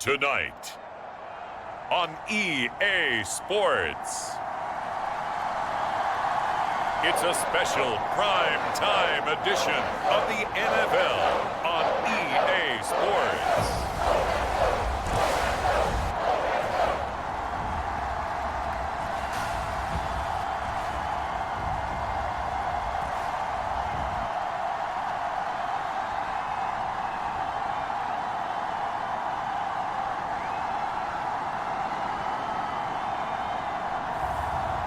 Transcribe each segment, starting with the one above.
Tonight on EA Sports. It's a special prime time edition of the NFL on EA Sports.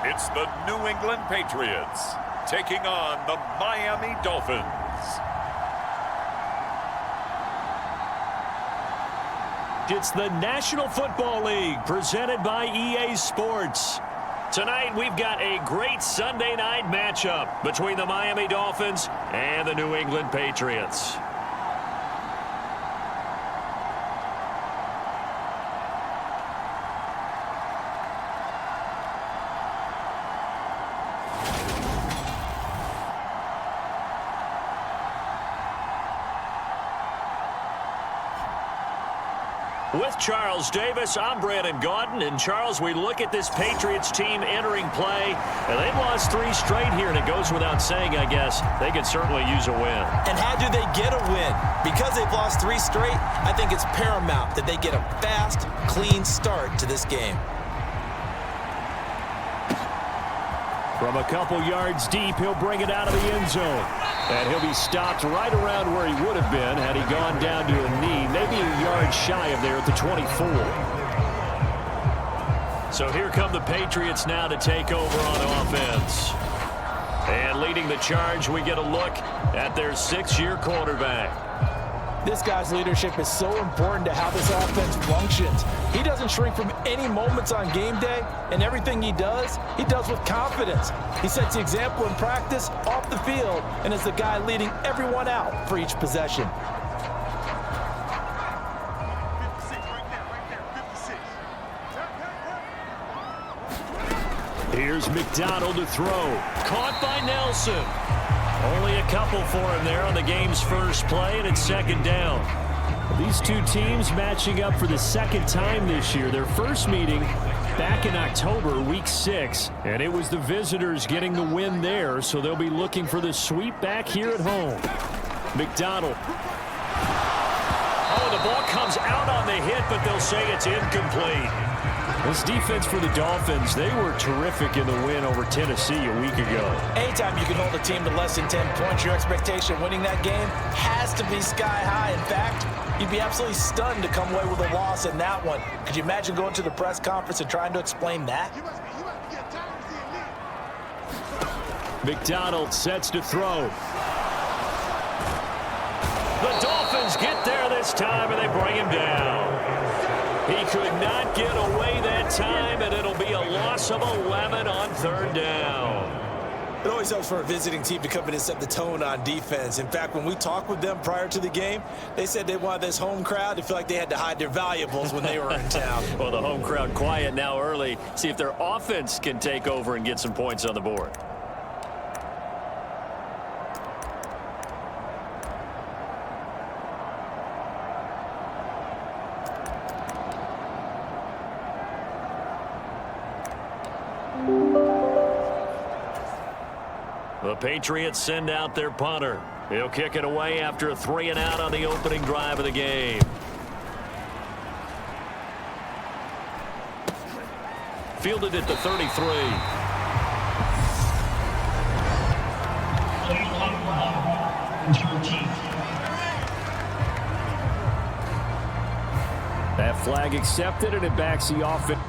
It's the New England Patriots taking on the Miami Dolphins. It's the National Football League presented by EA Sports. Tonight we've got a great Sunday night matchup between the Miami Dolphins and the New England Patriots. With Charles Davis, I'm Brandon Gaudin. And Charles, we look at this Patriots team entering play, and they've lost 3 straight here, and it goes without saying, I guess, they could certainly use a win. And how do they get a win? Because they've lost 3 straight, I think it's paramount that they get a fast, clean start to this game. From a couple yards deep, he'll bring it out of the end zone. And he'll be stopped right around where he would have been had he gone down to a knee, maybe a yard shy of there at the 24. So here come the Patriots now to take over on offense. And leading the charge, we get a look at their 6th-year quarterback. This guy's leadership is so important to how this offense functions. He doesn't shrink from any moments on game day, and everything he does with confidence. He sets the example in practice, off the field, and is the guy leading everyone out for each possession. Here's McDonald to throw. Caught by Nelson. Only a couple for him there on the game's first play, and it's 2nd down. These two teams matching up for the 2nd time this year. Their first meeting back in October, week 6, and it was the visitors getting the win there, so they'll be looking for the sweep back here at home. McDonald. Oh, the ball comes out on the hit, but they'll say it's incomplete. This defense for the Dolphins, they were terrific in the win over Tennessee a week ago. Anytime you can hold a team to less than 10 points, your expectation of winning that game has to be sky high. In fact, you'd be absolutely stunned to come away with a loss in that one. Could you imagine going to the press conference and trying to explain that? McDonald sets to throw. The Dolphins get there this time, and they bring him down. He could not get away that time, and it'll be a loss of 11 on 3rd down. It always helps for a visiting team to come in and set the tone on defense. In fact, when we talked with them prior to the game, they said they wanted this home crowd to feel like they had to hide their valuables when they were in town. Well, the home crowd quiet now early. See if their offense can take over and get some points on the board. The Patriots send out their punter. He'll kick it away after a 3-and-out on the opening drive of the game. Fielded at the 33. That flag accepted, and it backs the offense.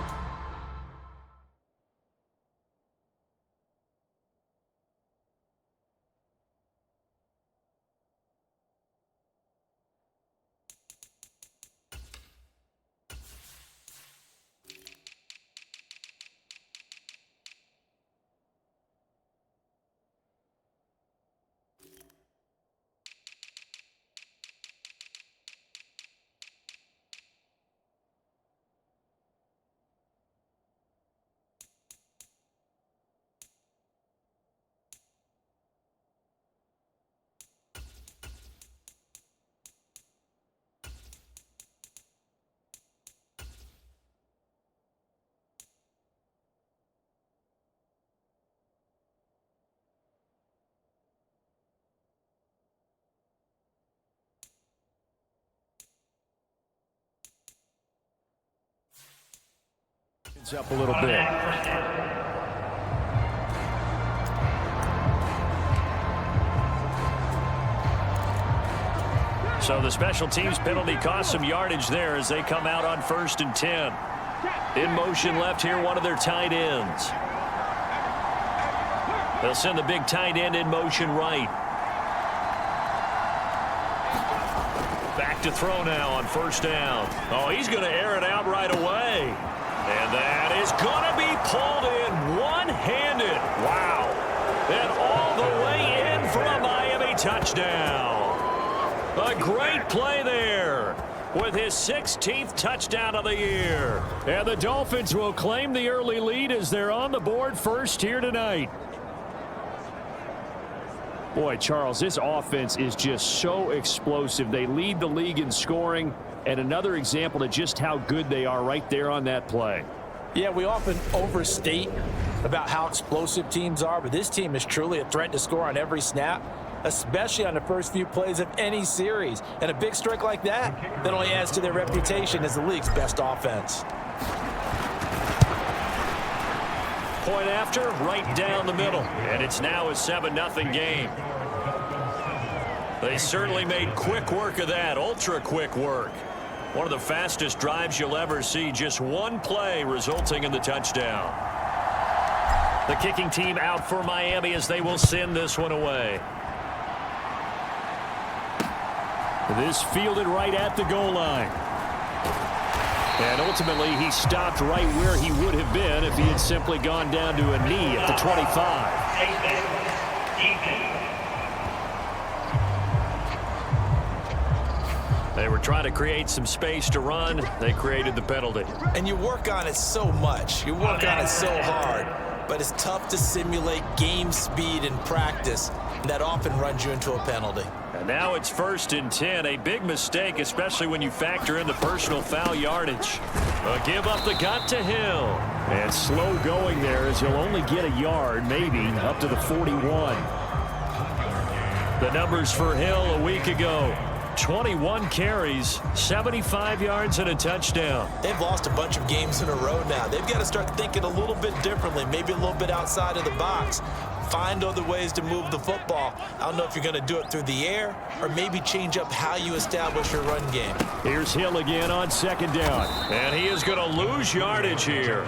It's up a little bit. So the special teams penalty cost some yardage there as they come out on 1st and 10. In motion left here, one of their tight ends. They'll send the big tight end in motion right. Back to throw now on 1st down. Oh, he's going to air it out right away. And that is going to be pulled in one-handed. Wow. And all the way in for a Miami touchdown. A great play there with his 16th touchdown of the year. And the Dolphins will claim the early lead as they're on the board first here tonight. Boy, Charles, this offense is just so explosive. They lead the league in scoring, and another example of just how good they are right there on that play. Yeah, we often overstate about how explosive teams are, but this team is truly a threat to score on every snap, especially on the first few plays of any series. And a big strike like that only adds to their reputation as the league's best offense. Point after, right down the middle. And it's now a 7-0 game. They certainly made quick work of that, ultra quick work. One of the fastest drives you'll ever see, just one play resulting in the touchdown. The kicking team out for Miami as they will send this one away. This fielded right at the goal line. And ultimately, he stopped right where he would have been if he had simply gone down to a knee at the 25. They were trying to create some space to run. They created the penalty. And you work on it so much. You work on it so hard. But it's tough to simulate game speed in practice. That often runs you into a penalty. And now it's 1st and 10. A big mistake, especially when you factor in the personal foul yardage. A give up the gut to Hill. And slow going there as he'll only get a yard, maybe, up to the 41. The numbers for Hill a week ago. 21 carries, 75 yards, and a touchdown. They've lost a bunch of games in a row now. They've got to start thinking a little bit differently, maybe a little bit outside of the box. Find other ways to move the football. I don't know if you're going to do it through the air or maybe change up how you establish your run game. Here's Hill again on 2nd down. And he is going to lose yardage here.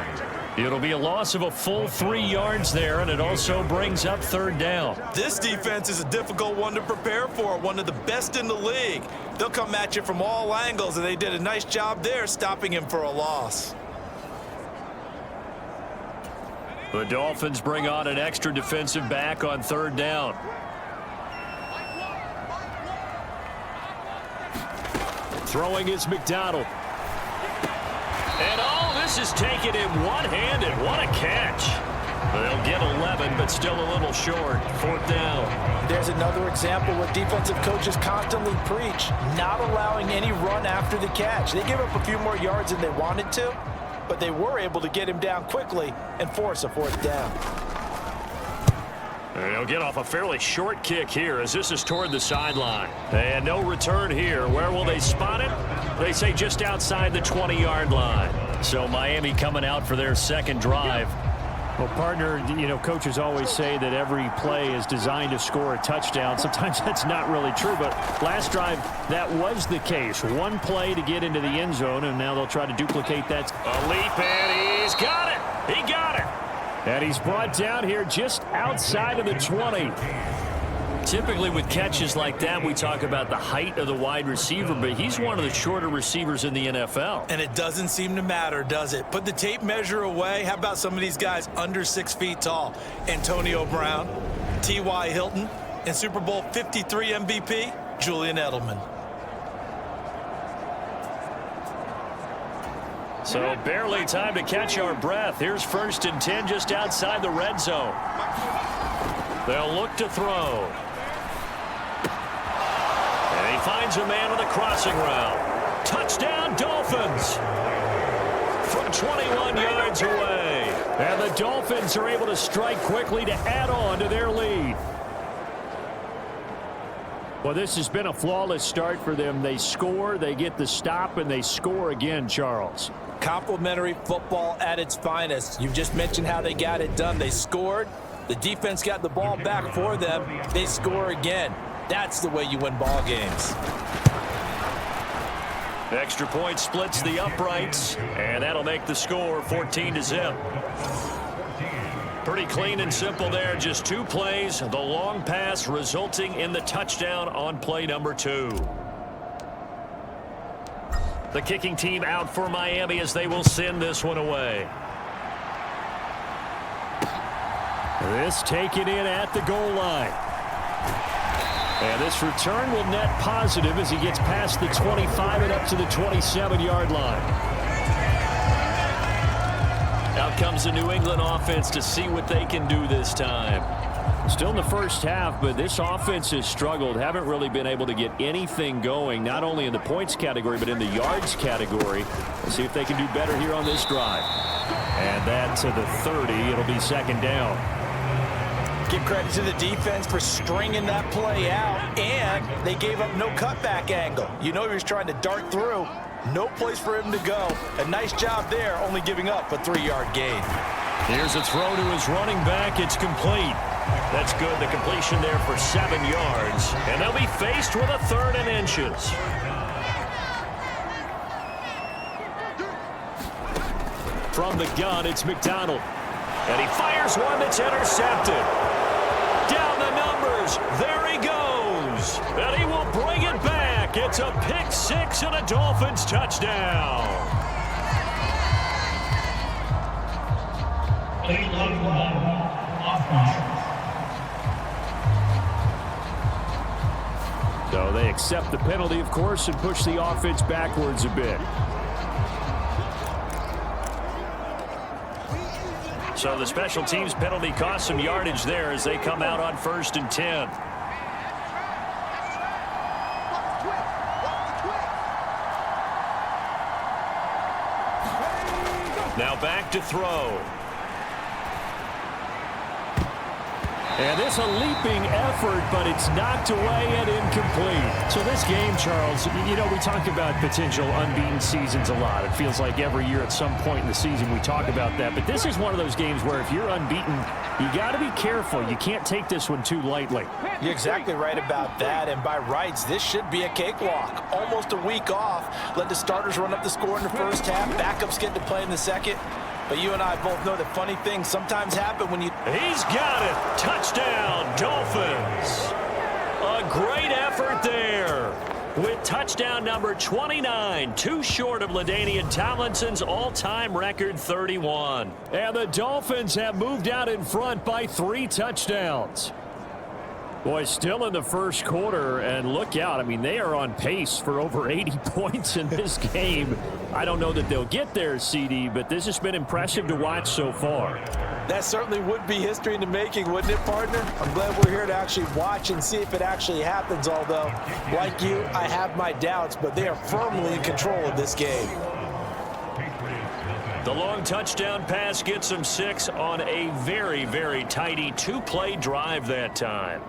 It'll be a loss of a full 3 yards there, and it also brings up 3rd down. This defense is a difficult one to prepare for, one of the best in the league. They'll come at you from all angles, and they did a nice job there stopping him for a loss. The Dolphins bring on an extra defensive back on 3rd down. Throwing is McDonald. And this is taken in one-handed. What a catch. They'll get 11, but still a little short. 4th down. There's another example what defensive coaches constantly preach, not allowing any run after the catch. They give up a few more yards than they wanted to, but they were able to get him down quickly and force a 4th down. They'll get off a fairly short kick here as this is toward the sideline. And no return here. Where will they spot it? They say just outside the 20-yard line. So Miami coming out for their 2nd drive. Well, partner, coaches always say that every play is designed to score a touchdown. Sometimes that's not really true, but last drive, that was the case. One play to get into the end zone, and now they'll try to duplicate that. A leap, and he's got it. He got it. And he's brought down here just outside of the 20. Typically with catches like that, we talk about the height of the wide receiver, but he's one of the shorter receivers in the NFL. And it doesn't seem to matter, does it? Put the tape measure away. How about some of these guys under 6 feet tall? Antonio Brown, T.Y. Hilton, and Super Bowl 53 MVP, Julian Edelman. So barely time to catch our breath. Here's 1st and 10 just outside the red zone. They'll look to throw. And he finds a man with a crossing route. Touchdown, Dolphins! From 21 yards away. And the Dolphins are able to strike quickly to add on to their lead. Well, this has been a flawless start for them. They score, they get the stop, and they score again, Charles. Complimentary football at its finest. You just mentioned how they got it done. They scored. The defense got the ball back for them. They score again. That's the way you win ball games. Extra point splits the uprights, and that'll make the score 14-0. Pretty clean and simple there. Just 2 plays. The long pass resulting in the touchdown on play number 2. The kicking team out for Miami as they will send this one away. This taken in at the goal line. And this return will net positive as he gets past the 25 and up to the 27-yard line. Out comes the New England offense to see what they can do this time. Still in the first half, but this offense has struggled. Haven't really been able to get anything going, not only in the points category, but in the yards category. Let's see if they can do better here on this drive. And that to the 30. It'll be second down. Give credit to the defense for stringing that play out, and they gave up no cutback angle. You know he was trying to dart through. No place for him to go. A nice job there, only giving up a 3-yard gain. Here's a throw to his running back. It's complete. That's good. The completion there for 7 yards. And they'll be faced with a 3rd and inches. From the gun, it's McDonald. And he fires one that's intercepted. Down the numbers. There he goes. And he will bring it back. It's a pick 6 and a Dolphins touchdown. So they accept the penalty, of course, and push the offense backwards a bit. So the special teams penalty cost some yardage there as they come out on 1st and 10. Now back to throw. And this a leaping effort, but it's knocked away and incomplete. So this game, Charles, you know, we talk about potential unbeaten seasons a lot. It feels like every year at some point in the season we talk about that. But this is one of those games where if you're unbeaten, you got to be careful. You can't take this one too lightly. You're exactly right about that. And by rights, this should be a cakewalk. Almost a week off. Let the starters run up the score in the first half. Backups get to play in the second. But you and I both know that funny things sometimes happen when you... He's got it. Touchdown, Dolphins. A great effort there. With touchdown number 29, too short of LaDainian Tomlinson's all-time record 31. And the Dolphins have moved out in front by 3 touchdowns. Boy, still in the first quarter, and look out. I mean, they are on pace for over 80 points in this game. I don't know that they'll get there, CD, but this has been impressive to watch so far. That certainly would be history in the making, wouldn't it, partner? I'm glad we're here to actually watch and see if it actually happens, although, like you, I have my doubts, but they are firmly in control of this game. The long touchdown pass gets them 6 on a very, very tidy 2-play drive that time.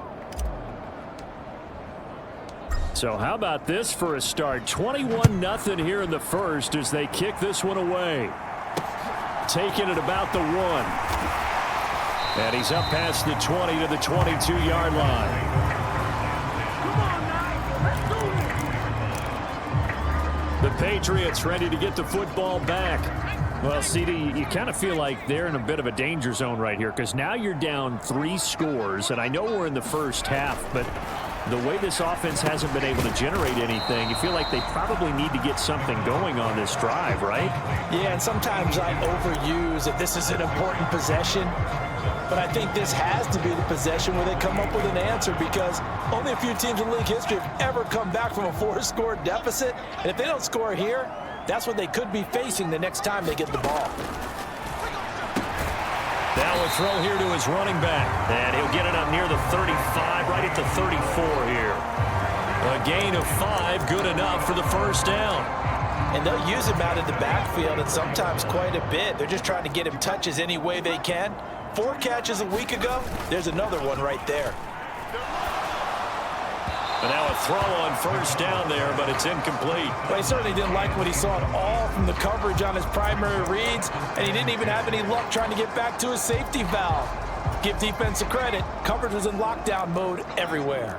So how about this for a start? 21-0 here in the first as they kick this one away. Taking it about the 1. And he's up past the 20 to the 22-yard line. The Patriots ready to get the football back. Well, CD, you kind of feel like they're in a bit of a danger zone right here because now you're down 3 scores, and I know we're in the first half, but the way this offense hasn't been able to generate anything, you feel like they probably need to get something going on this drive, right? Yeah, and sometimes I overuse that this is an important possession, but I think this has to be the possession where they come up with an answer because only a few teams in league history have ever come back from a 4-score deficit, and if they don't score here, that's what they could be facing the next time they get the ball. Now a throw here to his running back. And he'll get it up near the 35, right at the 34 here. A gain of 5, good enough for the first down. And they'll use him out of the backfield and sometimes quite a bit. They're just trying to get him touches any way they can. 4 catches a week ago, there's another one right there. And now a throw on first down there, but it's incomplete. Well, he certainly didn't like what he saw at all from the coverage on his primary reads, and he didn't even have any luck trying to get back to his safety valve. Give defense a credit. Coverage was in lockdown mode everywhere.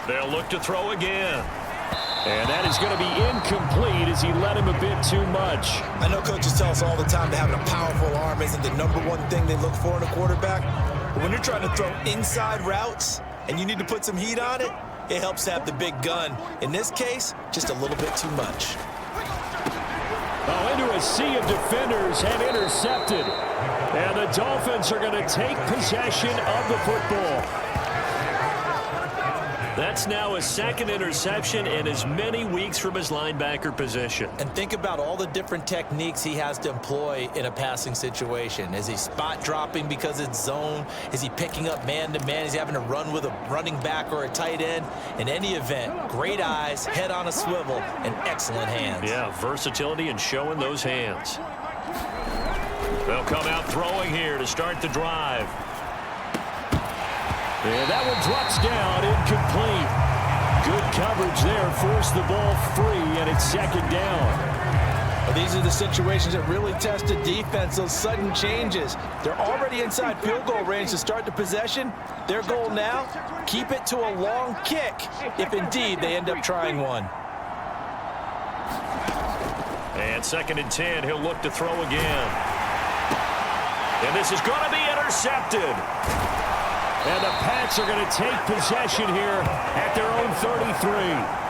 They'll look to throw again. And that is going to be incomplete as he led him a bit too much. I know coaches tell us all the time that having a powerful arm isn't the #1 thing they look for in a quarterback. But when you're trying to throw inside routes and you need to put some heat on it, it helps to have the big gun. In this case, just a little bit too much. Oh, into a sea of defenders and intercepted. And the Dolphins are going to take possession of the football. That's now his second interception in as many weeks from his linebacker position. And think about all the different techniques he has to employ in a passing situation. Is he spot dropping because it's zone? Is he picking up man-to-man? Is he having to run with a running back or a tight end? In any event, great eyes, head on a swivel, and excellent hands. Yeah, versatility and showing those hands. They'll come out throwing here to start the drive. And that one drops down, incomplete. Good coverage there, forced the ball free, and it's second down. Well, these are the situations that really test the defense, those sudden changes. They're already inside field goal range to start the possession. Their goal now, keep it to a long kick, if indeed they end up trying one. And 2nd and 10, he'll look to throw again. And this is going to be intercepted. And the Pats are going to take possession here at their own 33.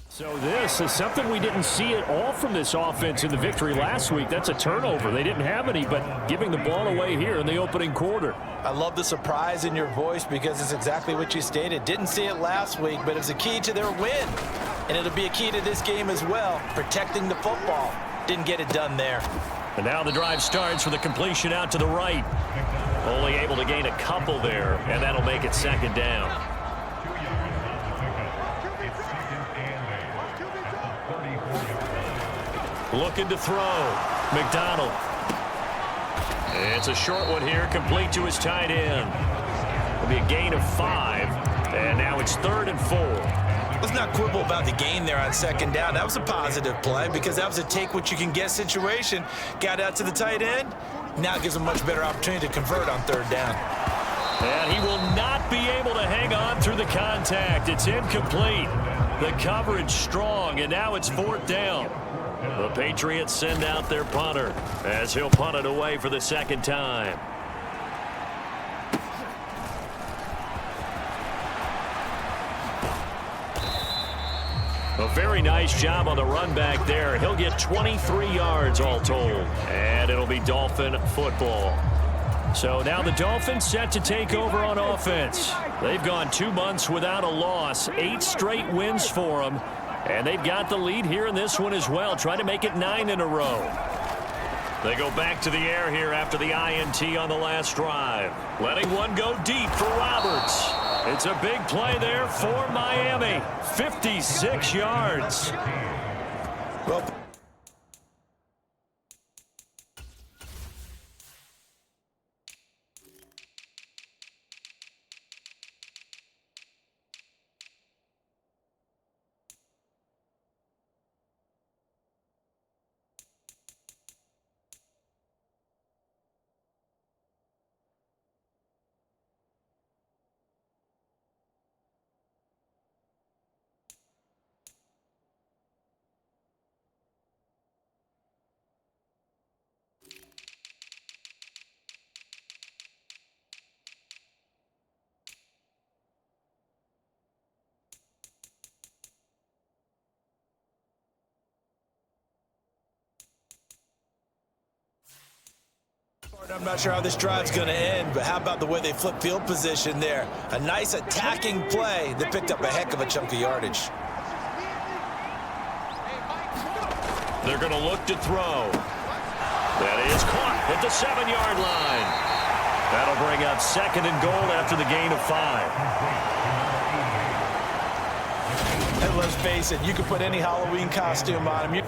So this is something we didn't see at all from this offense in the victory last week. That's a turnover. They didn't have any, but giving the ball away here in the opening quarter. I love the surprise in your voice because it's exactly what you stated. Didn't see it last week, but it's a key to their win. And it'll be a key to this game as well, protecting the football. Didn't get it done there. And now the drive starts with a completion out to the right. Only able to gain a couple there, and that'll make it second down. Looking to throw. McDonald. It's a short one here, complete to his tight end. It'll be a gain of 5, and now it's 3rd and 4. Let's not quibble about the gain there on second down. That was a positive play because that was a take-what-you-can-get situation. Got out to the tight end. Now it gives him a much better opportunity to convert on 3rd down. And he will not be able to hang on through the contact. It's incomplete. The coverage strong, and now it's 4th down. The Patriots send out their punter as he'll punt it away for the 2nd time. A very nice job on the run back there. He'll get 23 yards all told. And it'll be Dolphin football. So now the Dolphins set to take over on offense. They've gone 2 months without a loss. 8 straight wins for them. And they've got the lead here in this one as well, trying to make it 9 in a row. They go back to the air here after the INT on the last drive. Letting one go deep for Roberts. It's a big play there for Miami. 56 yards. Well, I'm not sure how this drive's going to end, but how about the way they flip field position there? A nice attacking play that picked up a heck of a chunk of yardage. They're going to look to throw. That is caught at the 7-yard line. That'll bring up 2nd and goal after the gain of 5. And let's face it, you can put any Halloween costume on him.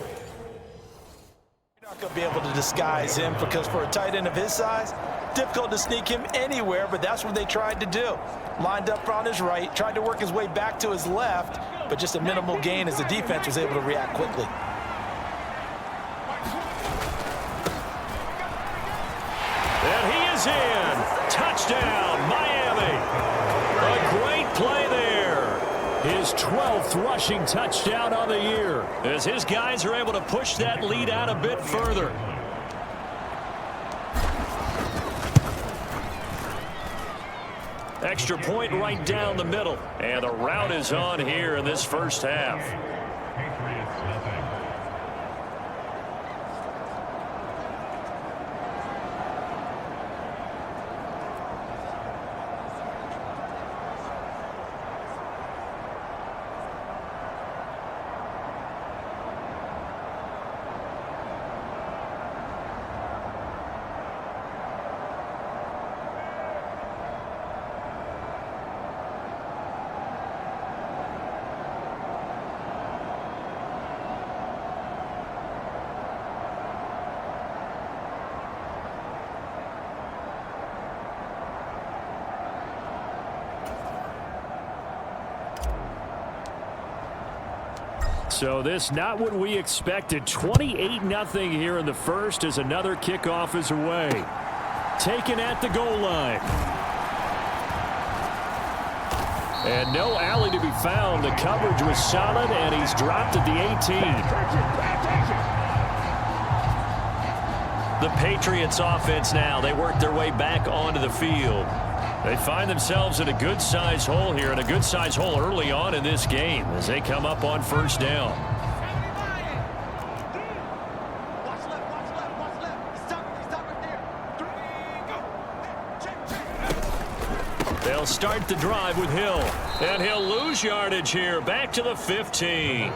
You're not going to be able to disguise him because for a tight end of his size, difficult to sneak him anywhere, but that's what they tried to do. Lined up on his right, tried to work his way back to his left, but just a minimal gain as the defense was able to react quickly. And he is in. Touchdown, Miami. A great play there. His 12th rushing touchdown on the year as his guys are able to push that lead out a bit further. Extra point right down the middle. And the route is on here in this first half. So this not what we expected. 28-0 here in the first as another kickoff is away. Taken at the goal line. And no alley to be found. The coverage was solid, and he's dropped at the 18. The Patriots offense now. They work their way back onto the field. They find themselves in a good-sized hole here, and a good-sized hole early on in this game as they come up on first down. They'll start the drive with Hill, and he'll lose yardage here, back to the 15.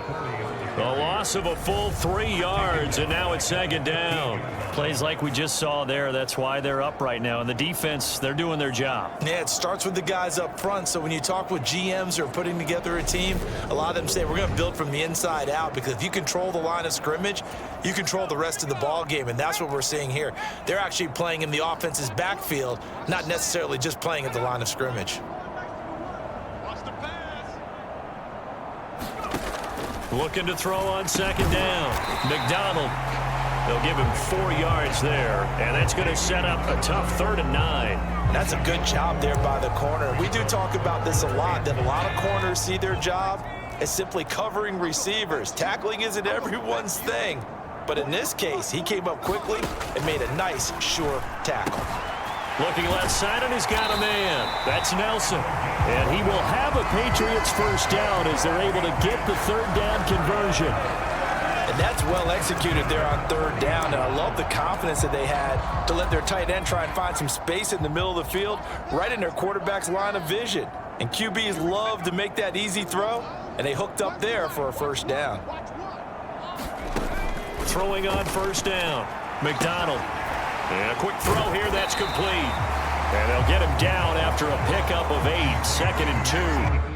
A loss of a full 3 yards, and now it's 2nd down. Plays like we just saw there. That's why they're up right now. And the defense, they're doing their job. Yeah, it starts with the guys up front. So when you talk with GMs who are putting together a team, a lot of them say we're going to build from the inside out, because if you control the line of scrimmage, you control the rest of the ball game, and that's what we're seeing here. They're actually playing in the offense's backfield, not necessarily just playing at the line of scrimmage. Looking to throw on 2nd down. McDonald. They'll give him 4 yards there, and that's going to set up a tough 3rd and 9. That's a good job there by the corner. We do talk about this a lot, that a lot of corners see their job as simply covering receivers. Tackling isn't everyone's thing. But in this case, he came up quickly and made a nice, sure tackle. Looking left side, and he's got a man. That's Nelson. And he will have a Patriots first down as they're able to get the third down conversion. And that's well executed there on third down. And I love the confidence that they had to let their tight end try and find some space in the middle of the field, right in their quarterback's line of vision. And QBs love to make that easy throw, and they hooked up there for a first down. Throwing on first down, McDonald. And a quick throw here, that's complete. And they'll get him down after a pickup of 8, 2nd and 2.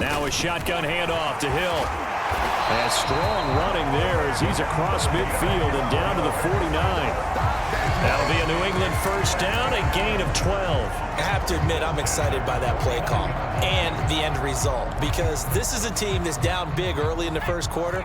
Now a shotgun handoff to Hill. And strong running there as he's across midfield and down to the 49. That'll be a New England first down, a gain of 12. I have to admit, I'm excited by that play call and the end result, because this is a team that's down big early in the first quarter,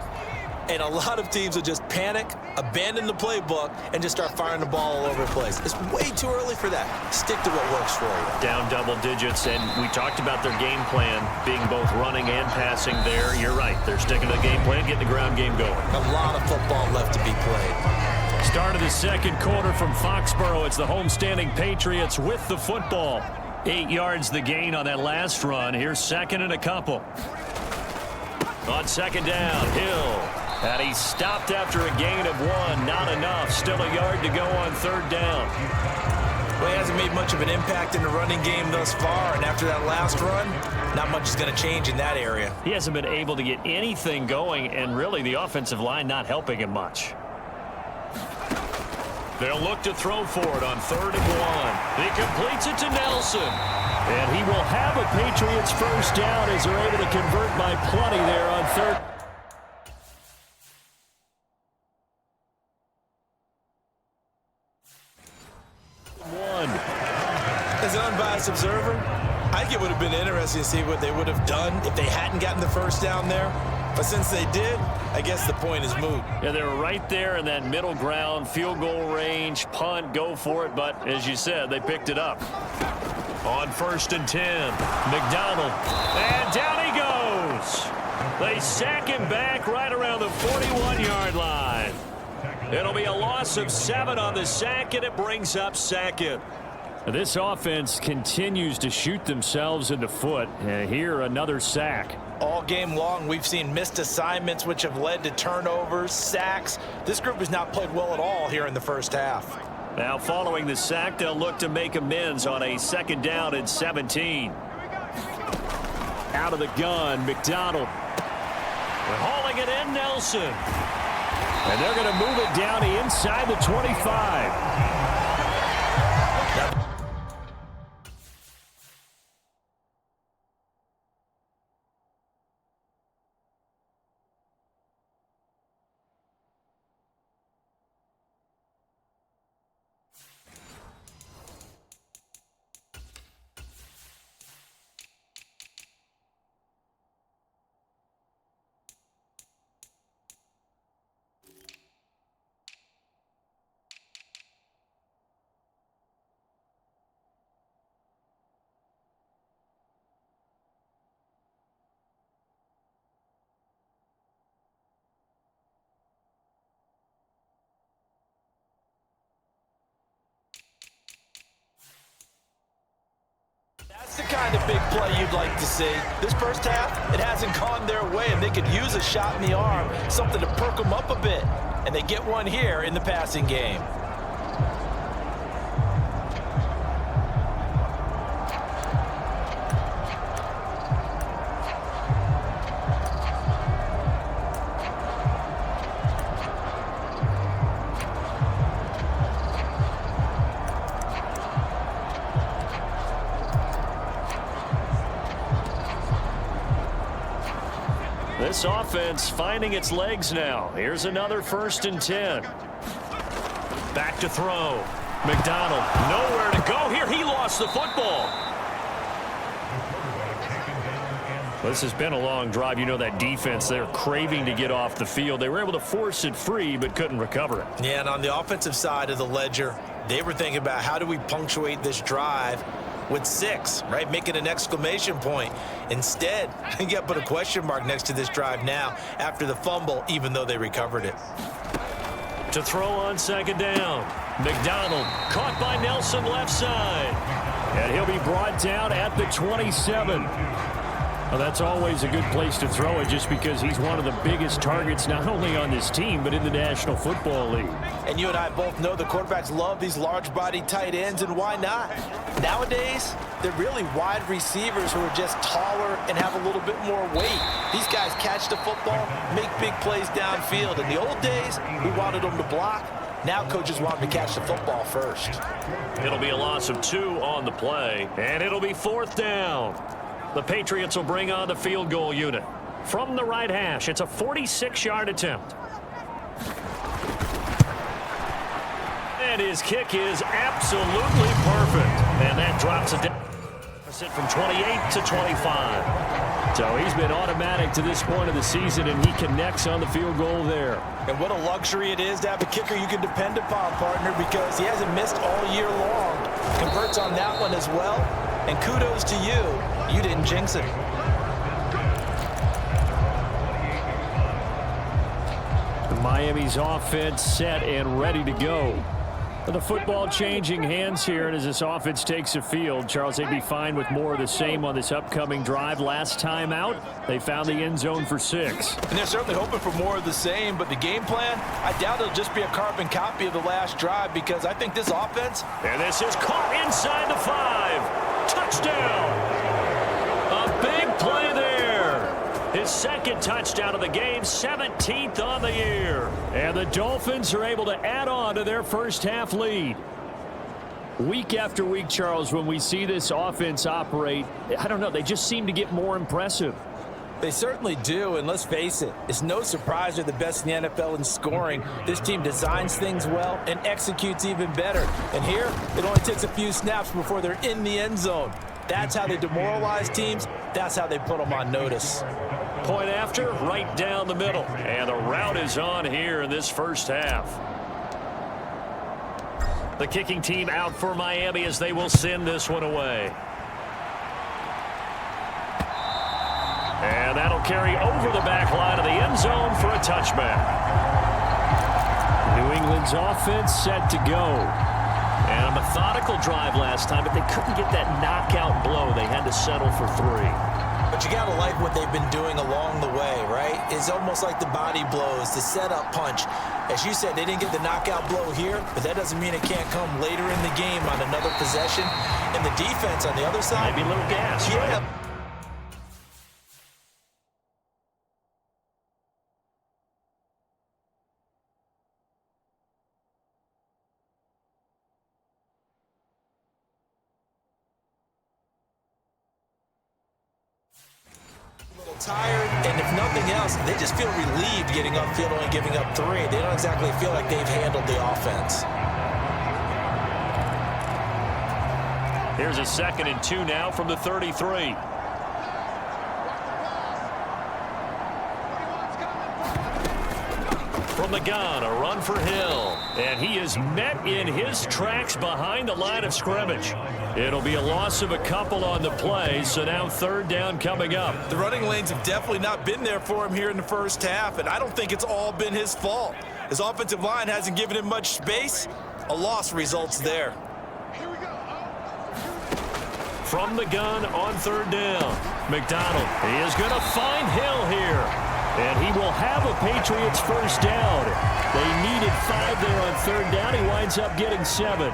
and a lot of teams will just panic, abandon the playbook, and just start firing the ball all over the place. It's way too early for that. Stick to what works for you. Down double digits, and we talked about their game plan being both running and passing there. You're right. They're sticking to the game plan, getting the ground game going. A lot of football left to be played. Start of the second quarter from Foxborough. It's the homestanding Patriots with the football. 8 yards the gain on that last run. Here's second and a couple. On second down, Hill. And he stopped after a gain of 1. Not enough. Still a yard to go on third down. Well, he hasn't made much of an impact in the running game thus far, and after that last run, not much is going to change in that area. He hasn't been able to get anything going, and really the offensive line not helping him much. They'll look to throw for it on 3rd and 1. He completes it to Nelson. And he will have a Patriots first down as they're able to convert by plenty there on third. As an unbiased observer, I think it would have been interesting to see what they would have done if they hadn't gotten the first down there. But since they did, I guess the point is moot. Yeah, they were right there in that middle ground, field goal range, punt, go for it. But as you said, they picked it up. On 1st and 10, McDonald. And down he goes. They sack him back right around the 41-yard line. It'll be a loss of 7 on the sack, and it brings up 2nd. This offense continues to shoot themselves in the foot. And here, another sack. All game long, we've seen missed assignments, which have led to turnovers, sacks. This group has not played well at all here in the first half. Now, following the sack, they'll look to make amends on a 2nd down and 17. Out of the gun, McDonald. They're hauling it in, Nelson. And they're going to move it down inside the 25. That's the kind of big play you'd like to see. This first half, it hasn't gone their way, and they could use a shot in the arm, something to perk them up a bit. And they get one here in the passing game. This offense finding its legs now. Here's another 1st and 10. Back to throw. McDonald, nowhere to go here. He lost the football. This has been a long drive. You know that defense, they're craving to get off the field. They were able to force it free, but couldn't recover it. Yeah, and on the offensive side of the ledger, they were thinking about how do we punctuate this drive with 6, right? Make it an exclamation point. Instead, you got to put a question mark next to this drive now after the fumble, even though they recovered it. To throw on 2nd down. McDonald caught by Nelson left side. And he'll be brought down at the 27. Well, that's always a good place to throw it just because he's one of the biggest targets not only on this team but in the National Football League. And you and I both know the quarterbacks love these large-body tight ends, and why not? Nowadays, they're really wide receivers who are just taller and have a little bit more weight. These guys catch the football, make big plays downfield. In the old days, we wanted them to block. Now coaches want them to catch the football first. It'll be a loss of 2 on the play, and it'll be 4th down. The Patriots will bring on the field goal unit. From the right hash, it's a 46-yard attempt. And his kick is absolutely perfect. And that drops it deficit from 28 to 25. So he's been automatic to this point of the season, and he connects on the field goal there. And what a luxury it is to have a kicker you can depend upon, partner, because he hasn't missed all year long. Converts on that one as well. And kudos to you. You didn't jinx it. Miami's offense set and ready to go. The football changing hands here, and as this offense takes the field, Charles, they'd be fine with more of the same on this upcoming drive. Last time out, they found the end zone for 6. And they're certainly hoping for more of the same, but the game plan, I doubt it'll just be a carbon copy of the last drive, because I think this offense... And this is caught inside the 5. Touchdown! A big play there. His 2nd touchdown of the game, 17th on the year. And the Dolphins are able to add on to their first half lead. Week after week, Charles, when we see this offense operate, I don't know, they just seem to get more impressive. They certainly do, and let's face it, it's no surprise they're the best in the NFL in scoring. This team designs things well and executes even better. And here, it only takes a few snaps before they're in the end zone. That's how they demoralize teams. That's how they put them on notice. Point after, right down the middle. And the route is on here in this first half. The kicking team out for Miami as they will send this one away. And that'll carry over the back line of the end zone for a touchback. New England's offense set to go. And a methodical drive last time, but they couldn't get that knockout blow. They had to settle for 3. But you got to like what they've been doing along the way, right? It's almost like the body blows, the setup punch. As you said, they didn't get the knockout blow here, but that doesn't mean it can't come later in the game on another possession. And the defense on the other side. Maybe a little gas, yeah. right? Tired, and if nothing else, they just feel relieved getting upfield, only giving up 3. They don't exactly feel like they've handled the offense. Here's a 2nd and 2 now from the 33. From the gun, a run for Hill. And he is met in his tracks behind the line of scrimmage. It'll be a loss of a couple on the play, so now 3rd down coming up. The running lanes have definitely not been there for him here in the first half, and I don't think it's all been his fault. His offensive line hasn't given him much space. A loss results there. from the gun on third down. McDonald, he is going to find Hill here. And he will have a Patriots first down. They needed 5 there on third down. He winds up getting 7.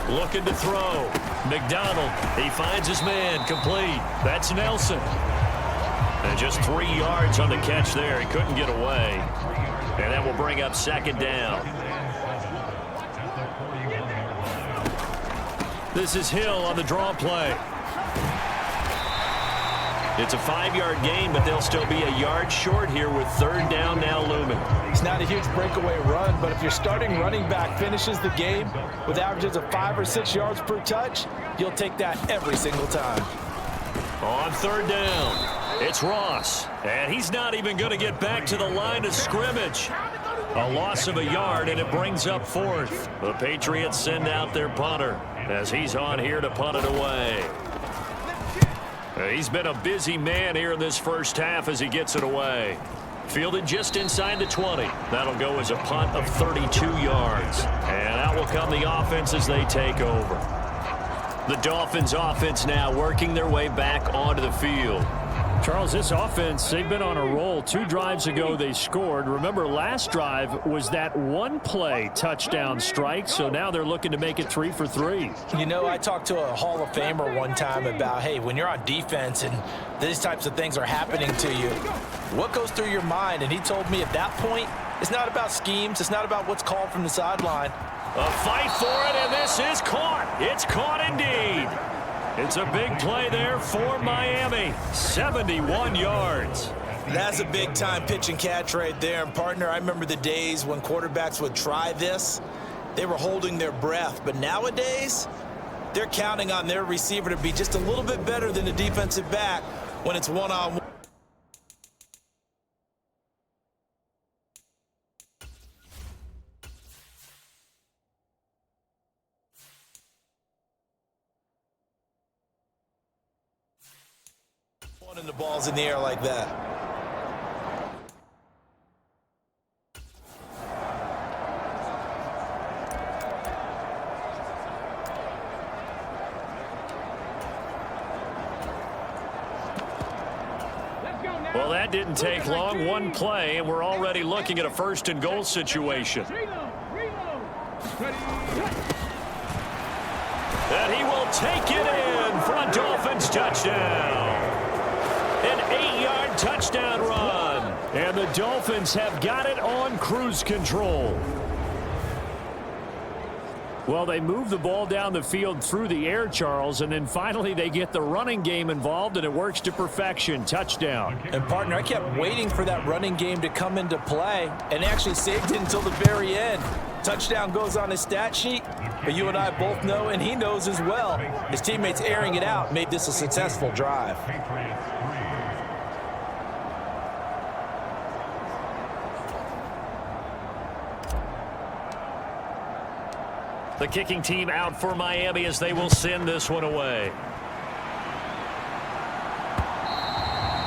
Looking to throw. McDonald, he finds his man, complete. That's Nelson. And just 3 yards on the catch there. He couldn't get away. And that will bring up second down. This is Hill on the draw play. It's a 5-yard gain, but they'll still be a yard short here with third down now looming. It's not a huge breakaway run, but if your starting running back finishes the game with averages of 5 or 6 yards per touch, you'll take that every single time. On third down, it's Ross, and he's not even going to get back to the line of scrimmage. A loss of a yard, and it brings up fourth. The Patriots send out their punter as he's on here to punt it away. He's been a busy man here in this first half as he gets it away. Fielded just inside the 20. That'll go as a punt of 32 yards. And out will come the offense as they take over. The Dolphins offense now working their way back onto the field. Charles, this offense, they've been on a roll. 2 drives ago they scored. Remember, last drive was that one-play touchdown strike, so now they're looking to make it 3 for 3. You know, I talked to a Hall of Famer one time about, hey, when you're on defense and these types of things are happening to you, what goes through your mind? And he told me at that point, it's not about schemes. It's not about what's called from the sideline. A fight for it, and this is caught. It's caught indeed. It's a big play there for Miami. 71 yards. That's a big-time pitch and catch right there. And, partner, I remember the days when quarterbacks would try this. They were holding their breath. But nowadays, they're counting on their receiver to be just a little bit better than the defensive back when it's one-on-one. And the ball's in the air like that. Well, that didn't take long. One play, and we're already looking at a first and goal situation. And he will take it in for a Dolphins touchdown. An 8-yard touchdown run. And the Dolphins have got it on cruise control. Well, they move the ball down the field through the air, Charles, and then finally they get the running game involved, and it works to perfection. Touchdown. And, partner, I kept waiting for that running game to come into play and actually saved it until the very end. Touchdown goes on his stat sheet, but you and I both know, and he knows as well, his teammates airing it out made this a successful drive. The kicking team out for Miami as they will send this one away.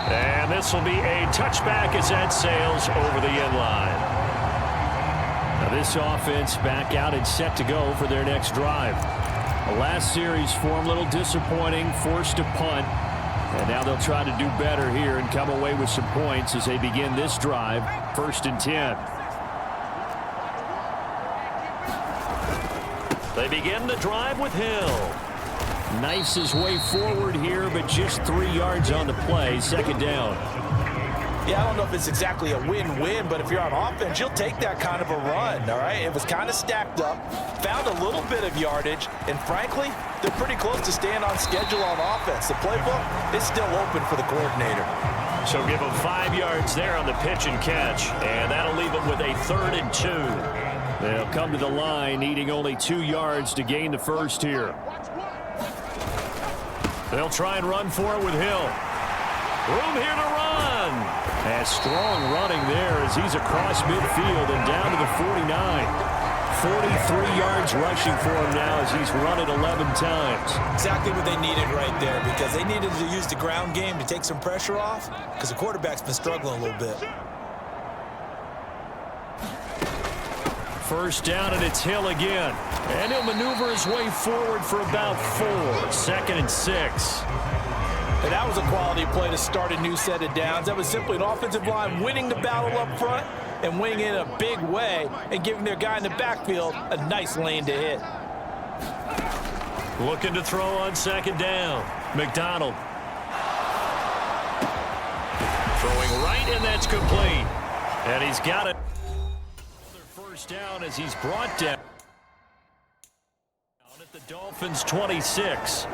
And this will be a touchback as that sails over the end line. Now this offense back out and set to go for their next drive. The last series for them, a little disappointing, forced to punt. And now they'll try to do better here and come away with some points as they begin this drive, 1st and 10. They begin the drive with Hill. Knifes his way forward here, but just 3 yards on the play. 2nd down. Yeah, I don't know if it's exactly a win-win, but if you're on offense, you'll take that kind of a run, all right? It was kind of stacked up, found a little bit of yardage, and frankly, they're pretty close to staying on schedule on offense. The playbook is still open for the coordinator. So give them 5 yards there on the pitch and catch, and that'll leave them with a 3rd and 2. They'll come to the line, needing only 2 yards to gain the first here. They'll try and run for it with Hill. Room here to run. And strong running there as he's across midfield and down to the 49. 43 yards rushing for him now as he's run it 11 times. Exactly what they needed right there, because they needed to use the ground game to take some pressure off, because the quarterback's been struggling a little bit. first down, and it's Hill again. And he'll maneuver his way forward for about 4. 2nd and 6. And that was a quality play to start a new set of downs. That was simply an offensive line winning the battle up front and winning in a big way and giving their guy in the backfield a nice lane to hit. Looking to throw on 2nd down. McDonald. Throwing right, and that's complete. And he's got it. Another first down as he's brought down at the Dolphins' 26.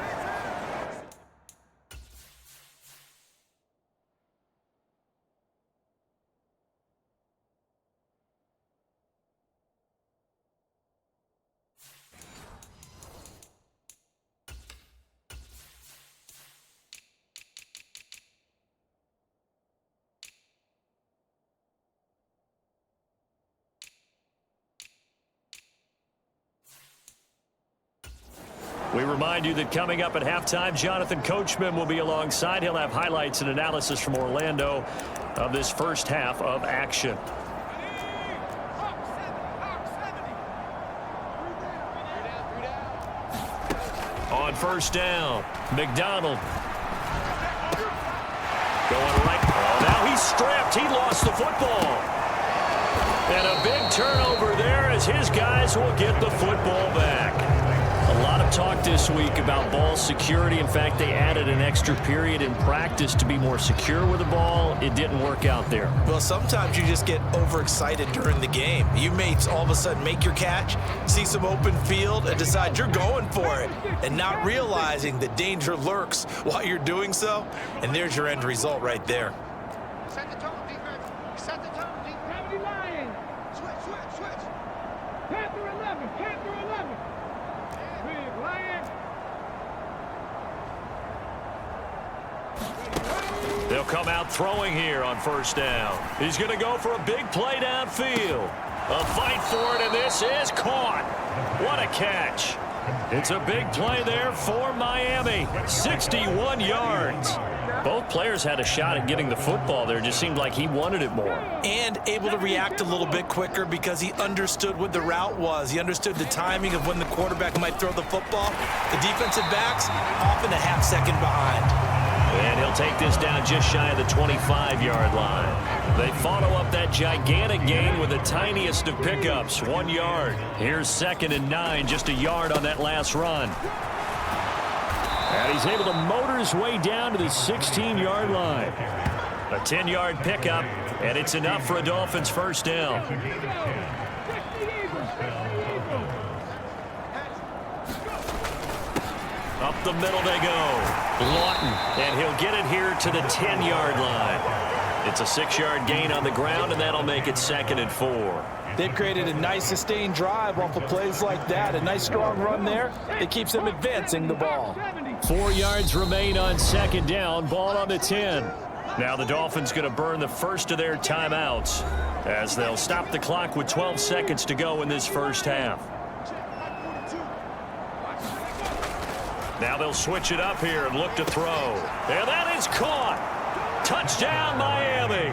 We remind you that coming up at halftime, Jonathan Coachman will be alongside. He'll have highlights and analysis from Orlando of this first half of action. On first down, McDonald. Going right. Oh, now he's stripped. He lost the football. And a big turnover there as his guys will get the football back. A lot of talk this week about ball security. In fact, they added an extra period in practice to be more secure with the ball. It didn't work out there. Well, sometimes you just get overexcited during the game. You may all of a sudden make your catch, see some open field, and decide you're going for it, and not realizing the danger lurks while you're doing so. And there's your end result right there. Set the tone, defense. Set the tone, defense. Lion. Switch. Panther 11. Big Lion. They'll come out throwing here on first down. He's going to go for a big play downfield. A fight for it, and this is caught. What a catch. It's a big play there for Miami. 61 yards. Both players had a shot at getting the football there. It just seemed like he wanted it more. And able to react a little bit quicker because he understood what the route was. He understood the timing of when the quarterback might throw the football. The defensive backs often a half second behind. And he'll take this down just shy of the 25-yard line. They follow up that gigantic gain with the tiniest of pickups, 1 yard. Here's 2nd and 9, just a yard on that last run. And he's able to motor his way down to the 16-yard line. A 10-yard pickup, and it's enough for a Dolphins first down. Up the middle they go. Lawton, and he'll get it here to the 10-yard line. It's a 6-yard gain on the ground, and that'll make it 2nd and 4. They've created a nice sustained drive off of plays like that. A nice strong run there. It keeps them advancing the ball. 4 yards remain on 2nd down. Ball on the 10. Now the Dolphins going to burn the first of their timeouts as they'll stop the clock with 12 seconds to go in this first half. Now they'll switch it up here and look to throw. And that is caught. Touchdown, Miami.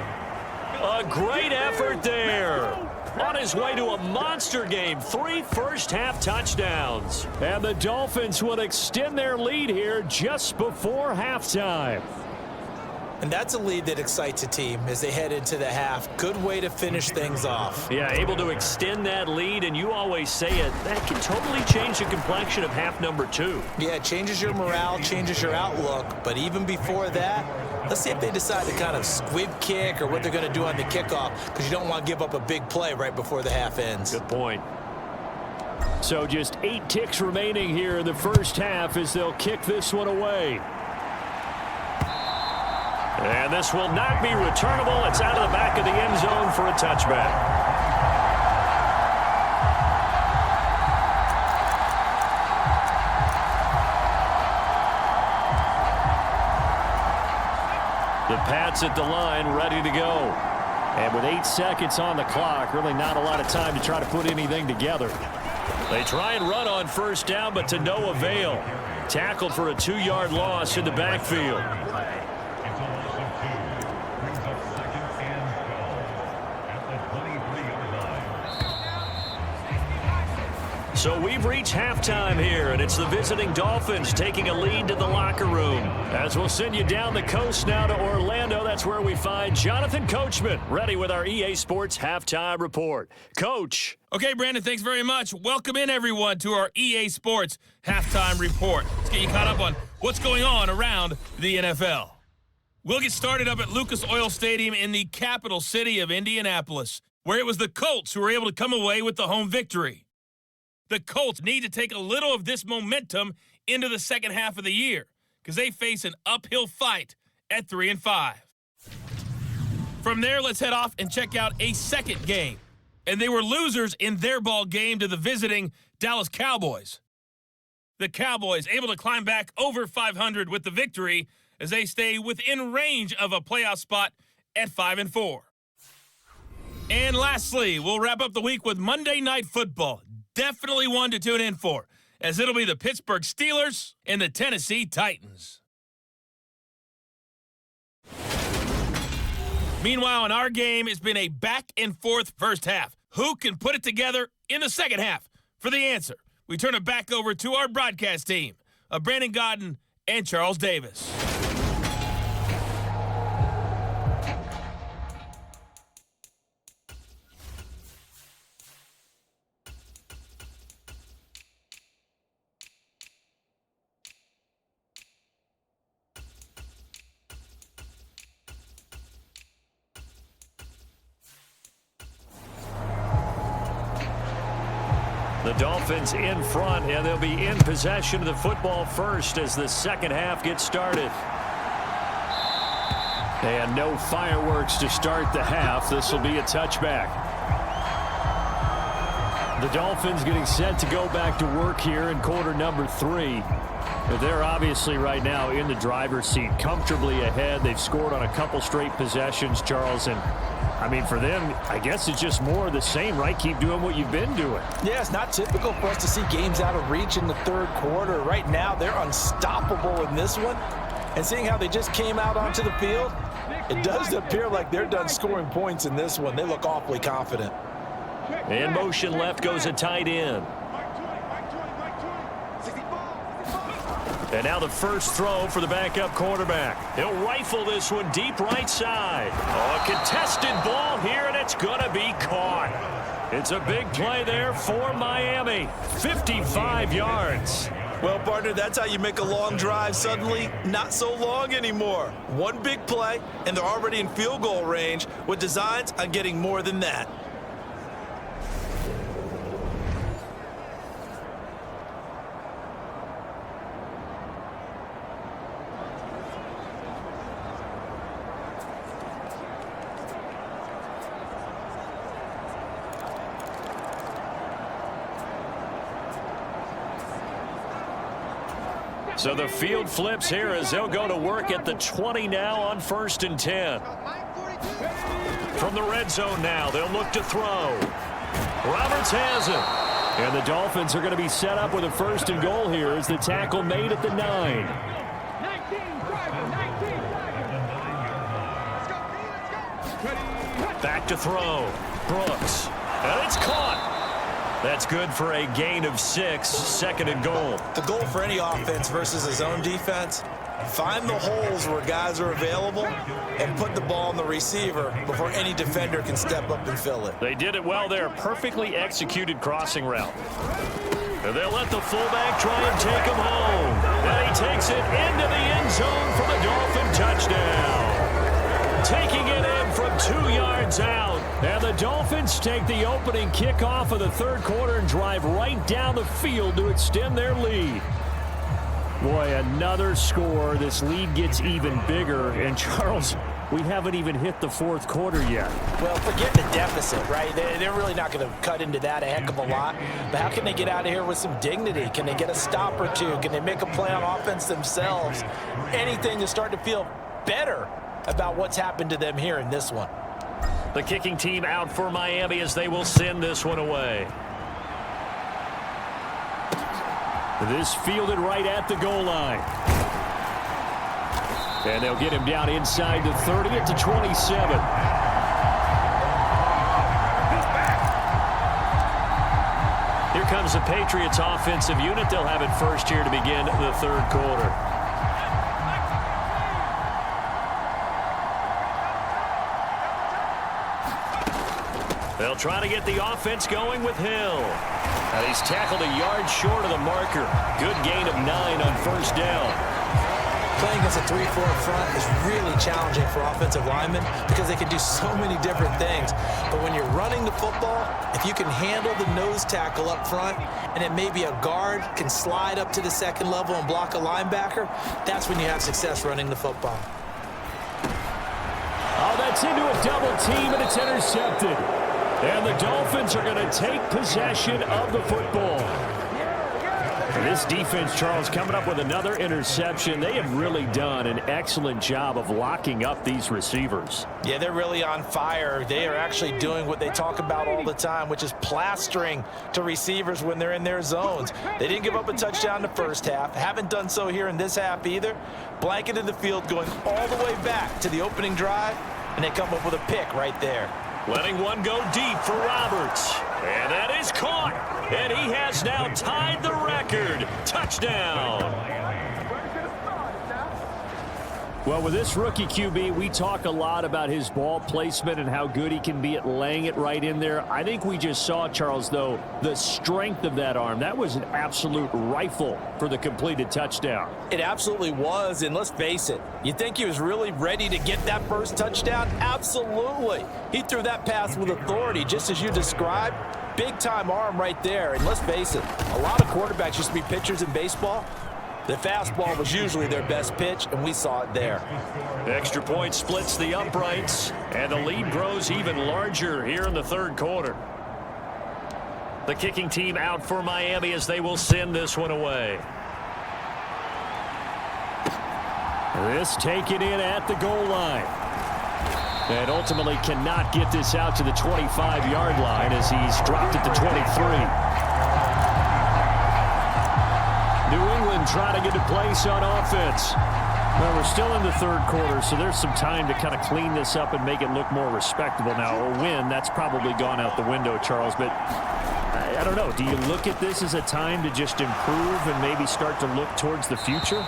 A great effort there. On his way to a monster game, 3 first-half touchdowns. And the Dolphins will extend their lead here just before halftime. And that's a lead that excites a team as they head into the half. Good way to finish things off. Yeah, able to extend that lead, and you always say it, that can totally change the complexion of half number 2. Yeah, it changes your morale, changes your outlook. But even before that, let's see if they decide to kind of squib kick or what they're going to do on the kickoff, because you don't want to give up a big play right before the half ends. Good point. So just 8 ticks remaining here in the first half as they'll kick this one away. And this will not be returnable. It's out of the back of the end zone for a touchback. The Pats at the line, ready to go. And with 8 seconds on the clock, really not a lot of time to try to put anything together. They try and run on first down, but to no avail. Tackled for a 2-yard loss in the backfield. So we've reached halftime here, and it's the visiting Dolphins taking a lead to the locker room. As we'll send you down the coast now to Orlando, that's where we find Jonathan Coachman, ready with our EA Sports Halftime Report. Coach. Okay, Brandon, thanks very much. Welcome in, everyone, to our EA Sports Halftime Report. Let's get you caught up on what's going on around the NFL. We'll get started up at Lucas Oil Stadium in the capital city of Indianapolis, where it was the Colts who were able to come away with the home victory. The Colts need to take a little of this momentum into the second half of the year because they face an uphill fight at 3-5. From there, let's head off and check out a second game. And they were losers in their ball game to the visiting Dallas Cowboys. The Cowboys able to climb back over 500 with the victory as they stay within range of a playoff spot at 5-4. And lastly, we'll wrap up the week with Monday Night Football. Definitely one to tune in for, as it'll be the Pittsburgh Steelers and the Tennessee Titans. Meanwhile, in our game, it's been a back-and-forth first half. Who can put it together in the second half? For the answer, we turn it back over to our broadcast team of Brandon Godden and Charles Davis. The Dolphins in front, and they'll be in possession of the football first as the second half gets started. And no fireworks to start the half. This will be a touchback. The Dolphins getting set to go back to work here in quarter number 3. But they're obviously right now in the driver's seat, comfortably ahead. They've scored on a couple straight possessions, Charles, and I mean, for them, I guess it's just more of the same, right? Keep doing what you've been doing. Yeah, it's not typical for us to see games out of reach in the third quarter. Right now, they're unstoppable in this one. And seeing how they just came out onto the field, it does appear like they're done scoring points in this one. They look awfully confident. And motion left goes a tight end. And now the first throw for the backup quarterback. He'll rifle this one deep right side. Oh, a contested ball here, and it's going to be caught. It's a big play there for Miami. 55 yards. Well, partner, that's how you make a long drive suddenly not so long anymore. One big play, and they're already in field goal range with designs on getting more than that. So the field flips here as they'll go to work at the 20 now on 1st and 10. From the red zone now, they'll look to throw. Roberts has it. And the Dolphins are going to be set up with a 1st and goal here as the tackle made at the 9. Back to throw. Brooks. And it's caught. That's good for a gain of 6, 2nd and goal. The goal for any offense versus his own defense, find the holes where guys are available and put the ball on the receiver before any defender can step up and fill it. They did it well there. Perfectly executed crossing route. And they'll let the fullback try and take him home. And he takes it into the end zone for the Dolphin touchdown. Taking it in from 2 yards out. And the Dolphins take the opening kickoff of the third quarter and drive right down the field to extend their lead. Boy, another score. This lead gets even bigger. And, Charles, we haven't even hit the fourth quarter yet. Well, forget the deficit, right? They're really not going to cut into that a heck of a lot. But how can they get out of here with some dignity? Can they get a stop or two? Can they make a play on offense themselves? Anything to start to feel better about what's happened to them here in this one. The kicking team out for Miami as they will send this one away. This fielded right at the goal line. And they'll get him down inside the 30 at the 27. Here comes the Patriots offensive unit. They'll have it first here to begin the third quarter. They'll try to get the offense going with Hill. And he's tackled a yard short of the marker. Good gain of 9 on first down. Playing against a 3-4 front is really challenging for offensive linemen because they can do so many different things. But when you're running the football, if you can handle the nose tackle up front and then maybe a guard can slide up to the second level and block a linebacker, that's when you have success running the football. Oh, that's into a double team, and it's intercepted. And the Dolphins are going to take possession of the football. This defense, Charles, coming up with another interception. They have really done an excellent job of locking up these receivers. Yeah, they're really on fire. They are actually doing what they talk about all the time, which is plastering to receivers when they're in their zones. They didn't give up a touchdown in the first half. Haven't done so here in this half either. Blanketed the field going all the way back to the opening drive, and they come up with a pick right there. Letting one go deep for Roberts. And that is caught. And he has now tied the record. Touchdown. Well, with this rookie QB, we talk a lot about his ball placement and how good he can be at laying it right in there. I think we just saw, Charles, though, the strength of that arm. That was an absolute rifle for the completed touchdown. It absolutely was, and let's face it, you think he was really ready to get that first touchdown? Absolutely. He threw that pass with authority, just as you described. Big-time arm right there, and let's face it, a lot of quarterbacks used to be pitchers in baseball. The fastball was usually their best pitch, and we saw it there. Extra point splits the uprights, and the lead grows even larger here in the third quarter. The kicking team out for Miami as they will send this one away. This taken in at the goal line. And ultimately cannot get this out to the 25-yard line as he's dropped at the 23. New England trying to get a place on offense. Well, we're still in the third quarter, so there's some time to kind of clean this up and make it look more respectable. Now, a win, that's probably gone out the window, Charles, but I don't know. Do you look at this as a time to just improve and maybe start to look towards the future?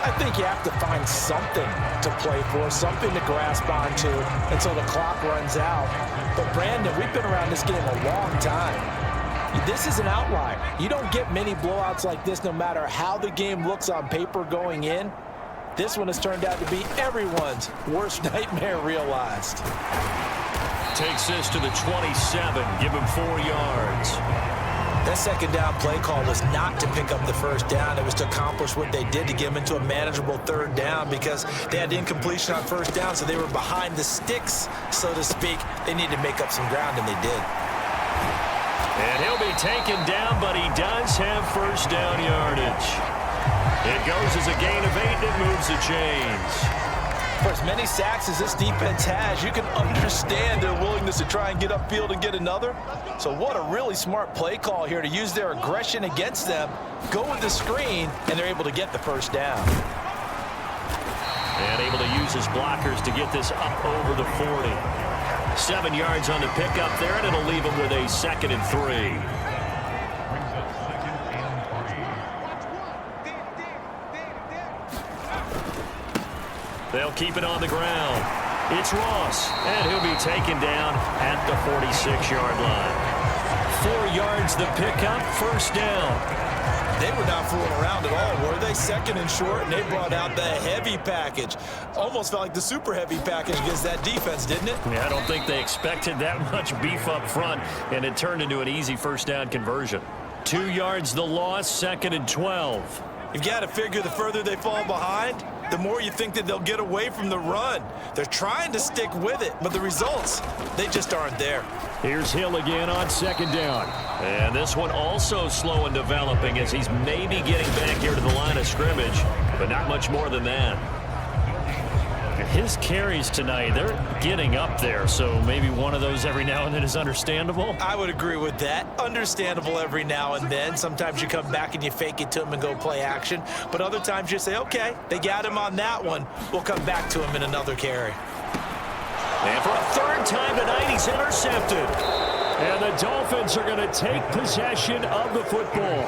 I think you have to find something to play for, something to grasp onto until the clock runs out. But, Brandon, we've been around this game a long time. This is an outlier. You don't get many blowouts like this no matter how the game looks on paper going in. This one has turned out to be everyone's worst nightmare realized. Takes this to the 27. Give him 4 yards. That second down play call was not to pick up the first down. It was to accomplish what they did to get them into a manageable third down because they had incompletion on first down, so they were behind the sticks, so to speak. They needed to make up some ground, and they did. And he'll be taken down, but he does have first down yardage. It goes as a gain of 8, and it moves the chains. For as many sacks as this defense has, you can understand their willingness to try and get upfield and get another. So what a really smart play call here to use their aggression against them, go with the screen, and they're able to get the first down. And able to use his blockers to get this up over the 40. 7 yards on the pickup there, and it'll leave him with a 2nd and 3. They'll keep it on the ground. It's Ross, and he'll be taken down at the 46-yard line. 4 yards the pickup, first down. They were not fooling around at all, were they? 2nd and short, and they brought out the heavy package. Almost felt like the super heavy package against that defense, didn't it? Yeah, I don't think they expected that much beef up front, and it turned into an easy first down conversion. 2 yards the loss, 2nd and 12. You've got to figure the further they fall behind, the more you think that they'll get away from the run. They're trying to stick with it, but the results, they just aren't there. Here's Hill again on 2nd down. And this one also slow in developing as he's maybe getting back here to the line of scrimmage, but not much more than that. His carries tonight, they're getting up there, so maybe one of those every now and then is understandable. I would agree with that. Understandable every now and then. Sometimes you come back and you fake it to him and go play action, but other times you say, okay, they got him on that one. We'll come back to him in another carry. And for a 3rd time tonight, he's intercepted. And the Dolphins are going to take possession of the football.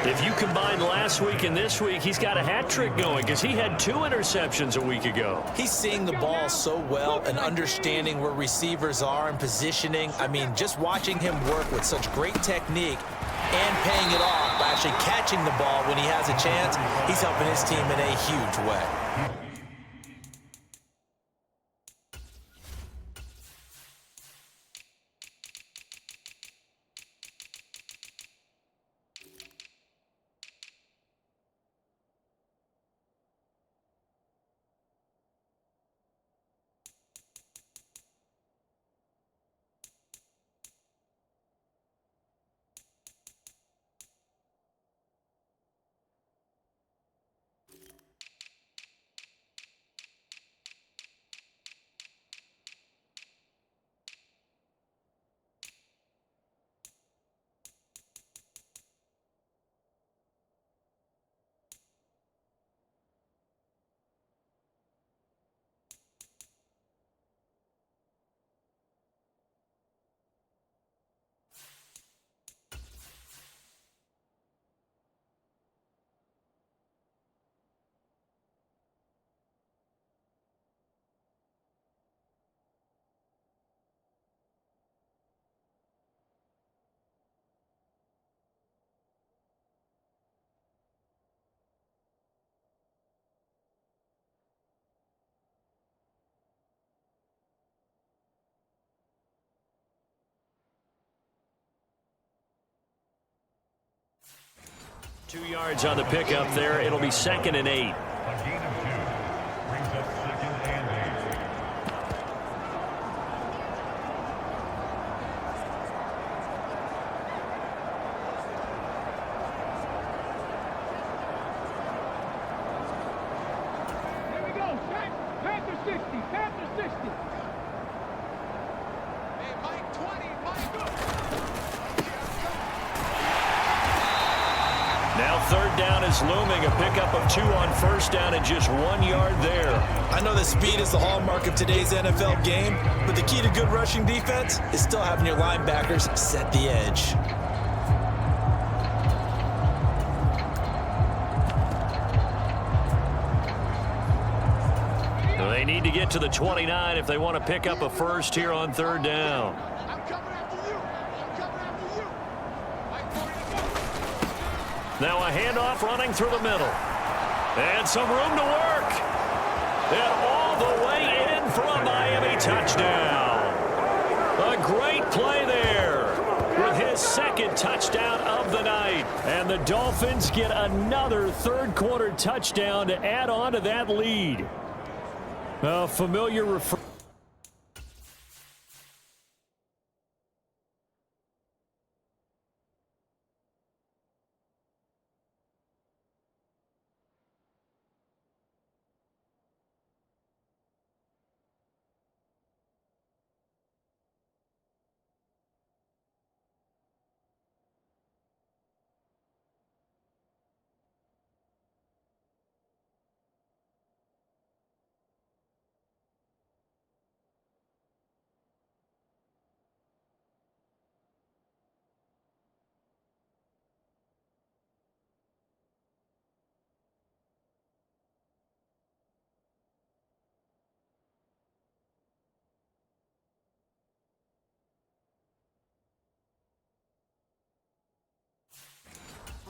If you combine last week and this week, he's got a hat trick going because he had 2 interceptions a week ago. He's seeing the ball so well and understanding where receivers are and positioning. I mean, just watching him work with such great technique and paying it off by actually catching the ball when he has a chance, he's helping his team in a huge way. Two yards on the pickup there. It'll be 2nd and 8. A gain of 2 brings up 2nd and 8. Here we go. Panther 60. Panther 60. Hey, Mike 20. Mike go. Now 3rd down is looming. A pickup of 2 on 1st down and just 1 yard there. I know that speed is the hallmark of today's NFL game, but the key to good rushing defense is still having your linebackers set the edge. They need to get to the 29 if they want to pick up a first here on 3rd down. I'm coming after you. I'm coming after you. Mike 40 to go. Now a handoff running through the middle. And some room to work. And all the way in for a Miami touchdown. A great play there with his 2nd touchdown of the night. And the Dolphins get another 3rd quarter touchdown to add on to that lead. A familiar refer.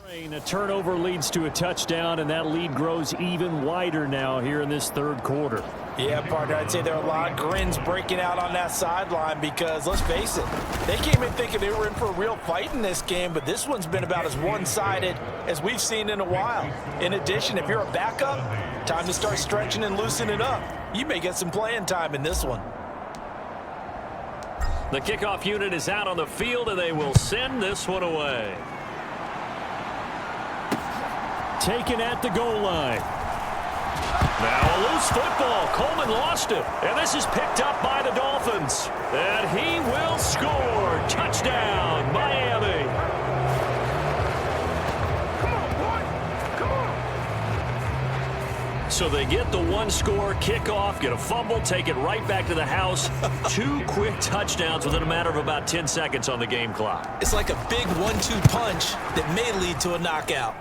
A turnover leads to a touchdown, and that lead grows even wider now here in this 3rd quarter. Yeah, partner, I'd say there are a lot of grins breaking out on that sideline because, let's face it, they came in thinking they were in for a real fight in this game, but this one's been about as one-sided as we've seen in a while. In addition, if you're a backup, time to start stretching and loosening up. You may get some playing time in this one. The kickoff unit is out on the field, and they will send this one away. Taken at the goal line. Now a loose football. Coleman lost it. And this is picked up by the Dolphins. And he will score. Touchdown, Miami. Come on, boy. Come on. So they get the one-score kickoff, get a fumble, take it right back to the house. 2 quick touchdowns within a matter of about 10 seconds on the game clock. It's like a big 1-2 punch that may lead to a knockout.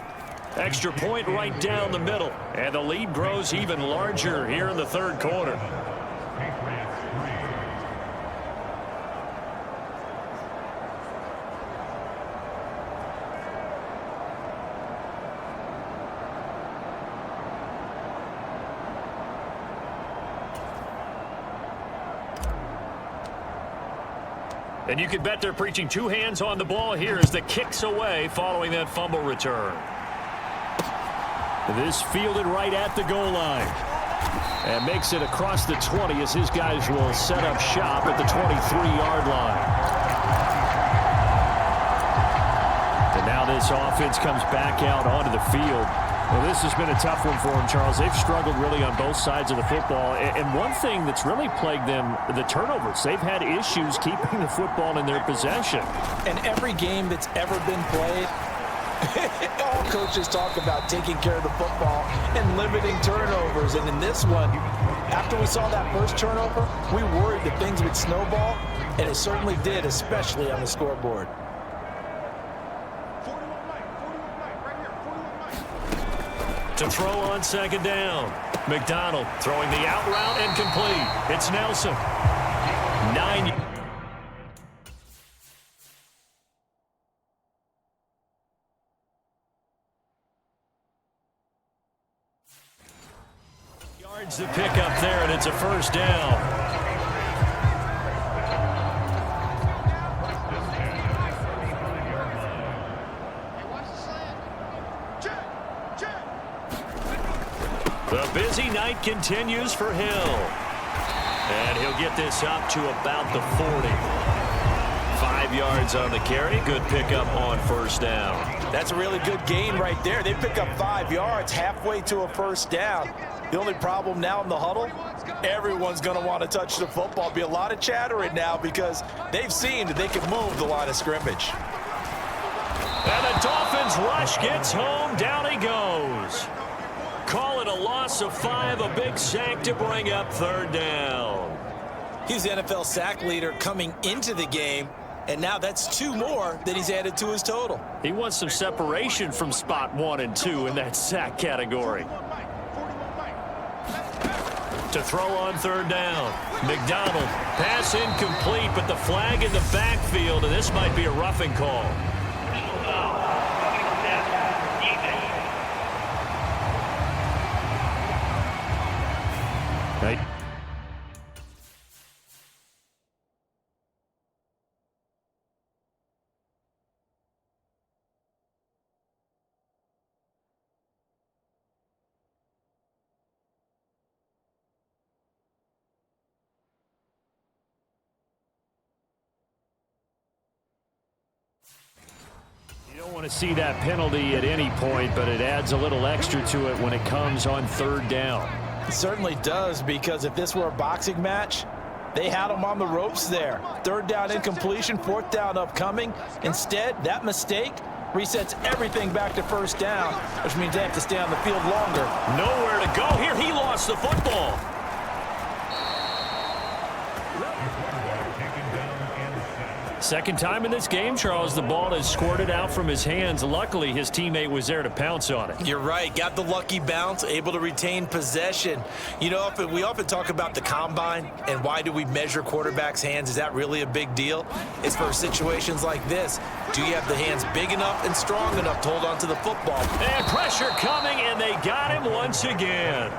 Extra point right down the middle. And the lead grows even larger here in the third quarter. And you can bet they're preaching 2 hands on the ball here as the kick's away following that fumble return. This fielded right at the goal line. And makes it across the 20 as his guys will set up shop at the 23-yard line. And now this offense comes back out onto the field. Well, this has been a tough one for them, Charles. They've struggled really on both sides of the football. And one thing that's really plagued them, the turnovers. They've had issues keeping the football in their possession. And every game that's ever been played, all coaches talk about taking care of the football and limiting turnovers. And in this one, after we saw that first turnover, we worried that things would snowball, and it certainly did, especially on the scoreboard. To throw on second down. McDonald throwing the out route and complete. It's Nelson. 9 yards to pick up there, and it's a first down. The busy night continues for Hill. And he'll get this up to about the 40. 5 yards on the carry. Good pickup on first down. That's a really good gain right there. They pick up 5 yards halfway to a first down. The only problem now in the huddle, everyone's going to want to touch the football. Be a lot of chattering now because they've seen that they can move the line of scrimmage. And the Dolphins rush gets home. Down he goes. Call it a loss of 5, a big sack to bring up third down. He's the NFL sack leader coming into the game, and now that's 2 more that he's added to his total. He wants some separation from spot 1 and 2 in that sack category. To throw on third down. McDonald, pass incomplete, but the flag in the backfield, and this might be a roughing call. Right. You don't want to see that penalty at any point, but it adds a little extra to it when it comes on third down. It certainly does, because if this were a boxing match, they had them on the ropes there. Third down incompletion, fourth down upcoming. Instead, that mistake resets everything back to first down, which means they have to stay on the field longer. Nowhere to go here. He lost the football. Second time in this game, Charles, the ball is squirted out from his hands. Luckily, his teammate was there to pounce on it. You're right. Got the lucky bounce, able to retain possession. You know, we often talk about the combine and why do we measure quarterbacks' hands. Is that really a big deal? It's for situations like this. Do you have the hands big enough and strong enough to hold on to the football? And pressure coming, and they got him once again.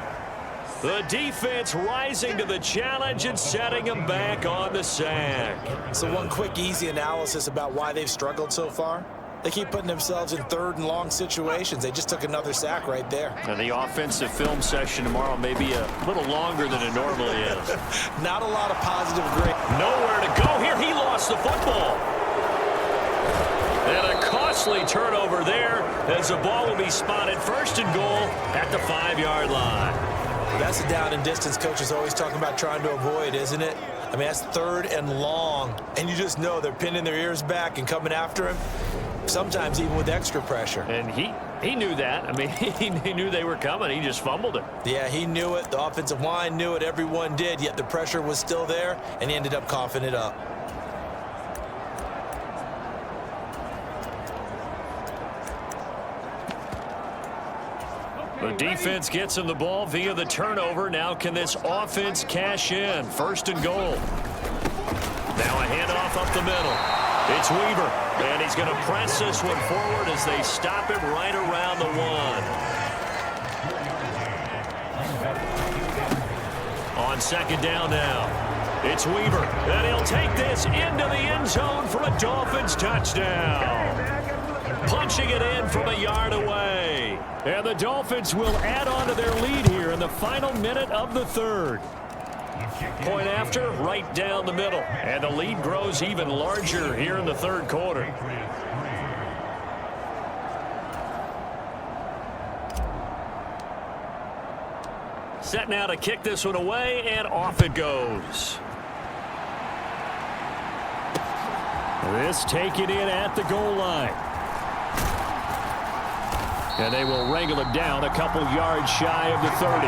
The defense rising to the challenge and setting him back on the sack. So one quick, easy analysis about why they've struggled so far. They keep putting themselves in third and long situations. They just took another sack right there. And the offensive film session tomorrow may be a little longer than it normally is. Not a lot of positive grade. Nowhere to go here. He lost the football. And a costly turnover there as the ball will be spotted first and goal at the 5-yard line. That's the down and distance coach is always talking about trying to avoid, isn't it? I mean, that's third and long. And you just know they're pinning their ears back and coming after him, sometimes even with extra pressure. And He knew that. I mean, he knew they were coming. He just fumbled it. Yeah, he knew it. The offensive line knew it. Everyone did, yet the pressure was still there, and he ended up coughing it up. The defense gets him the ball via the turnover. Now can this offense cash in? First and goal. Now a handoff up the middle. It's Weaver, and he's going to press this one forward as they stop him right around the 1. On second down now, it's Weaver, and he'll take this into the end zone for a Dolphins touchdown. Punching it in from a yard away. And the Dolphins will add on to their lead here in the final minute of the third. Point after, right down the middle. And the lead grows even larger here in the third quarter. Set now to kick this one away, and off it goes. This taken in at the goal line. And they will wrangle him down a couple yards shy of the 30.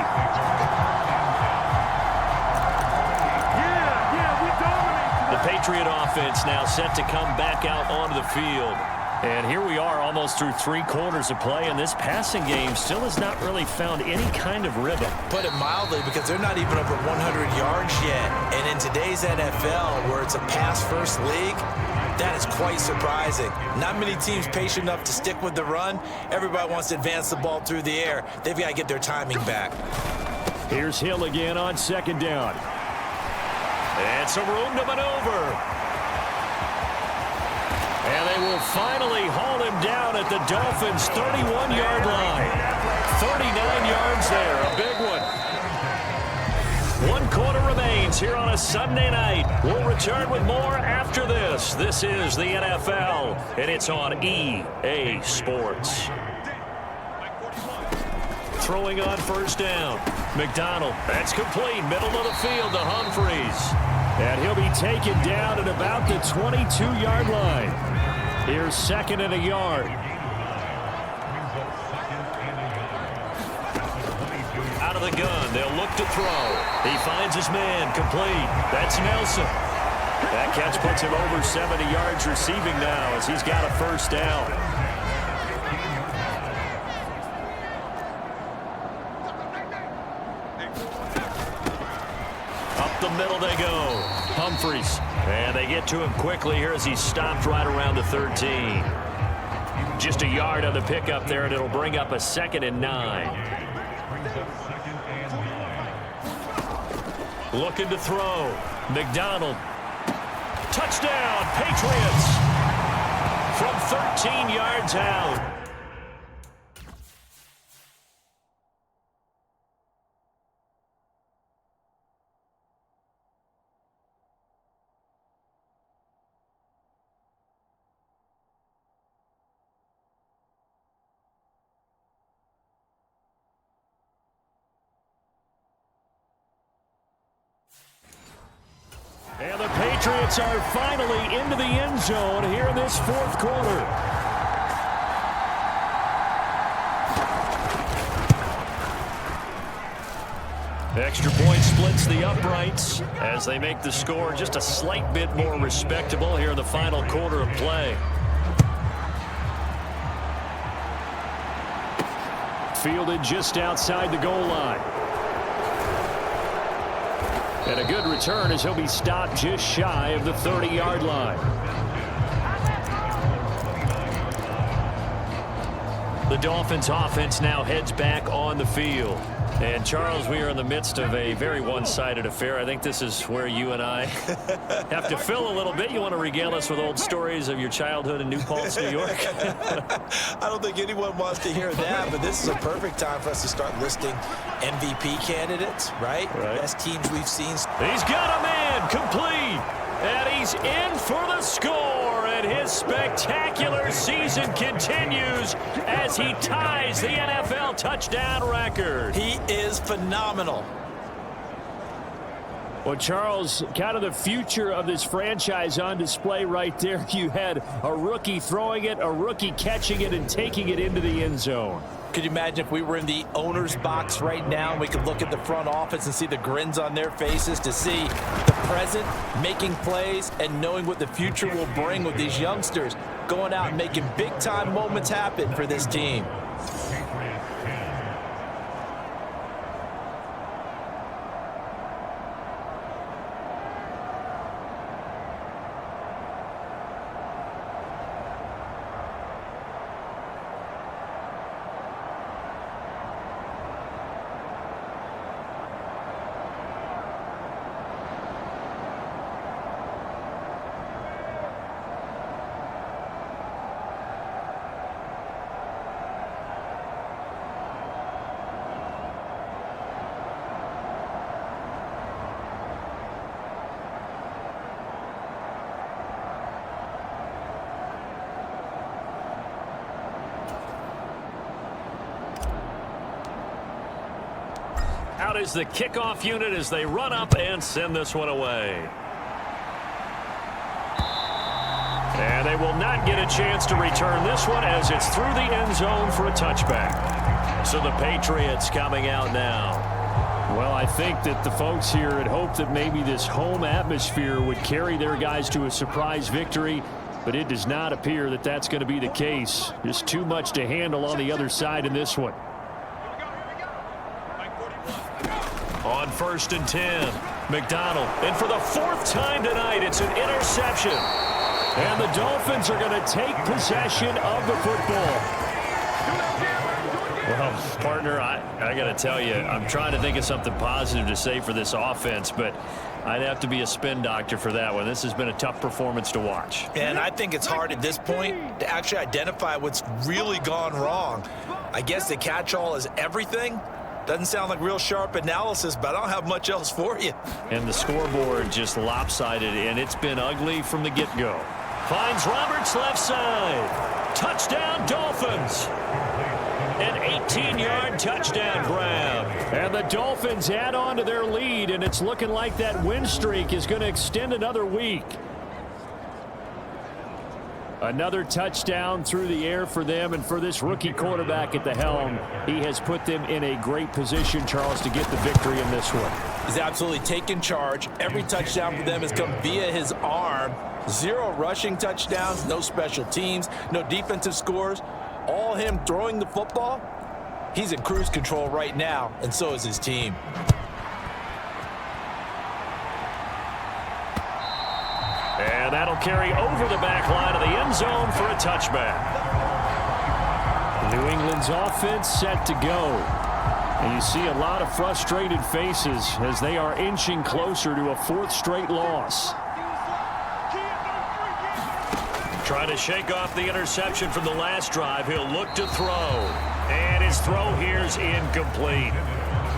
The Patriot offense now set to come back out onto the field. And here we are almost through 3 quarters of play, and this passing game still has not really found any kind of rhythm. Put it mildly, because they're not even over 100 yards yet. And in today's NFL, where it's a pass-first league, that is quite surprising. Not many teams patient enough to stick with the run. Everybody wants to advance the ball through the air. They've got to get their timing back. Here's Hill again on second down. And some room to maneuver. And they will finally haul him down at the Dolphins' 31-yard line. 39 yards there, a big one. 1 quarter remains here on a Sunday night. We'll return with more after this. This is the NFL, and it's on EA Sports. Throwing on first down. McDonald, that's complete. Middle of the field to Humphries. And he'll be taken down at about the 22-yard line. Here's second and a yard. Out of the gun, they'll look to throw. He finds his man, complete. That's Nelson. That catch puts him over 70 yards receiving now as he's got a first down. Up the middle they go. Humphries. And they get to him quickly here as he's stopped right around the 13. Just a yard on the pickup there, and it'll bring up a 2nd and 9. Looking to throw. McDonald. Touchdown, Patriots. From 13 yards out. And the Patriots are finally into the end zone here in this 4th quarter. Extra point splits the uprights as they make the score just a slight bit more respectable here in the final quarter of play. Fielded just outside the goal line. And a good return as he'll be stopped just shy of the 30-yard line. The Dolphins offense now heads back on the field. And, Charles, we are in the midst of a very one-sided affair. I think this is where you and I have to fill a little bit. You want to regale us with old stories of your childhood in New Paltz, New York? I don't think anyone wants to hear that, but this is a perfect time for us to start listing MVP candidates, right? Best teams we've seen. He's got a man, complete. And he's in for the score, and his spectacular season continues as he ties the NFL touchdown record. He is phenomenal. Well, Charles, kind of the future of this franchise on display right there. You had a rookie throwing it, a rookie catching it, and taking it into the end zone. Could you imagine if we were in the owner's box right now and we could look at the front office and see the grins on their faces to see the present, making plays, and knowing what the future will bring with these youngsters going out and making big-time moments happen for this team. Out is the kickoff unit as they run up and send this one away. And they will not get a chance to return this one as it's through the end zone for a touchback. So the Patriots coming out now. Well, I think that the folks here had hoped that maybe this home atmosphere would carry their guys to a surprise victory, but it does not appear that that's going to be the case. Just too much to handle on the other side in this one. On 1st and 10, McDonald, and for the 4th time tonight, it's an interception. And the Dolphins are going to take possession of the football. Well, partner, I got to tell you, I'm trying to think of something positive to say for this offense, but I'd have to be a spin doctor for that one. This has been a tough performance to watch. And I think it's hard at this point to actually identify what's really gone wrong. I guess the catch-all is everything. Doesn't sound like real sharp analysis, but I don't have much else for you. And the scoreboard just lopsided, and it's been ugly from the get-go. Finds Roberts left side. Touchdown, Dolphins. An 18-yard touchdown grab. And the Dolphins add on to their lead, and it's looking like that win streak is going to extend another week. Another touchdown through the air for them, and for this rookie quarterback at the helm, he has put them in a great position, Charles, to get the victory in this one. He's absolutely taken charge. Every touchdown for them has come via his arm. 0 rushing touchdowns, no special teams, no defensive scores. All him throwing the football. He's in cruise control right now, and so is his team. And that'll carry over the back line of the end zone for a touchback. New England's offense set to go. And you see a lot of frustrated faces as they are inching closer to a 4th straight loss. Trying to shake off the interception from the last drive. He'll look to throw. And his throw here is incomplete.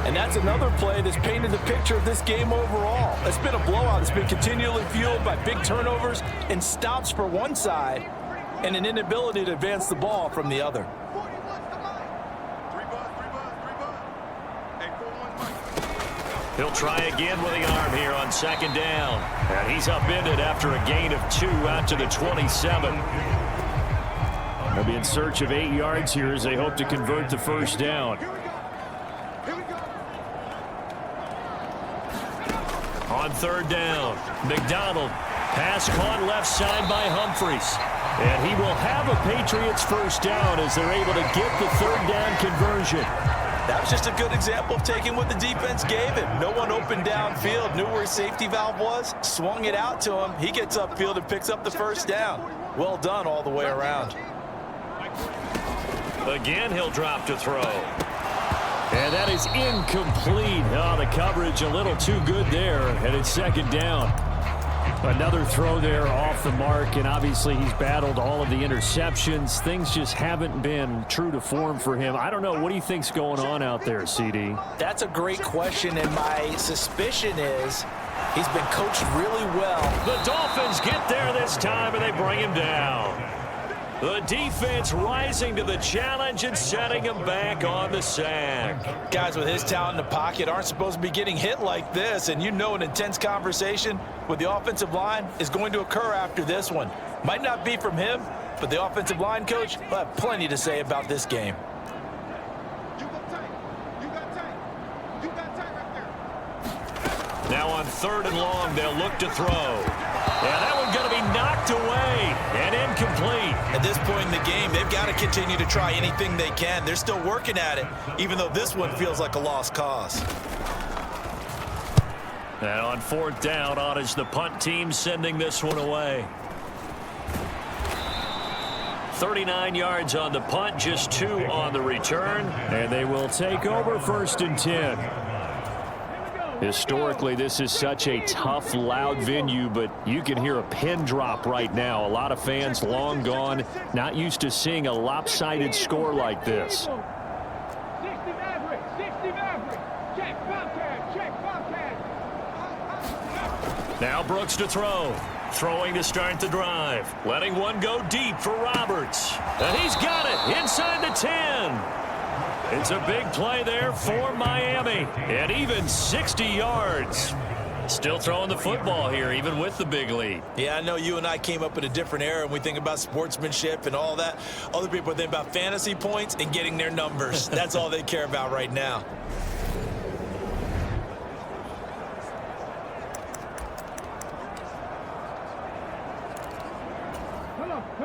And that's another play that's painted the picture of this game overall. It's been a blowout. It's been continually fueled by big turnovers and stops for one side and an inability to advance the ball from the other. He'll try again with the arm here on 2nd down. And he's upended after a gain of 2 out to the 27. They'll be in search of 8 yards here as they hope to convert the 1st down. On 3rd down, McDonald. Pass caught left side by Humphries. And he will have a Patriots 1st down as they're able to get the 3rd down conversion. That was just a good example of taking what the defense gave him. No one opened downfield, knew where his safety valve was, swung it out to him. He gets upfield and picks up the 1st down. Well done all the way around. Again, he'll drop to throw. And that is incomplete. Oh, the coverage a little too good there, and it's 2nd down. Another throw there off the mark, and obviously he's battled all of the interceptions. Things just haven't been true to form for him. I don't know. What do you think's going on out there, CD? That's a great question, and my suspicion is he's been coached really well. The Dolphins get there this time, and they bring him down. The defense rising to the challenge and setting him back on the sack. Guys with his talent in the pocket aren't supposed to be getting hit like this, and you know an intense conversation with the offensive line is going to occur after this one. Might not be from him, but the offensive line coach will have plenty to say about this game. Now on 3rd and long, they'll look to throw. And that one's going to be knocked away and incomplete. At this point in the game, they've got to continue to try anything they can. They're still working at it, even though this one feels like a lost cause. And on 4th down, on is the punt team sending this one away. 39 yards on the punt, just 2 on the return. And they will take over 1st and 10. Historically, this is such a tough, loud venue, but you can hear a pin drop right now. A lot of fans long gone, not used to seeing a lopsided score like this. Now Brooks to throw. Throwing to start the drive. Letting one go deep for Roberts. And he's got it inside the 10. It's a big play there for Miami. And even 60 yards. Still throwing the football here, even with the big lead. Yeah, I know you and I came up in a different era and we think about sportsmanship and all that. Other people think about fantasy points and getting their numbers. That's all they care about right now.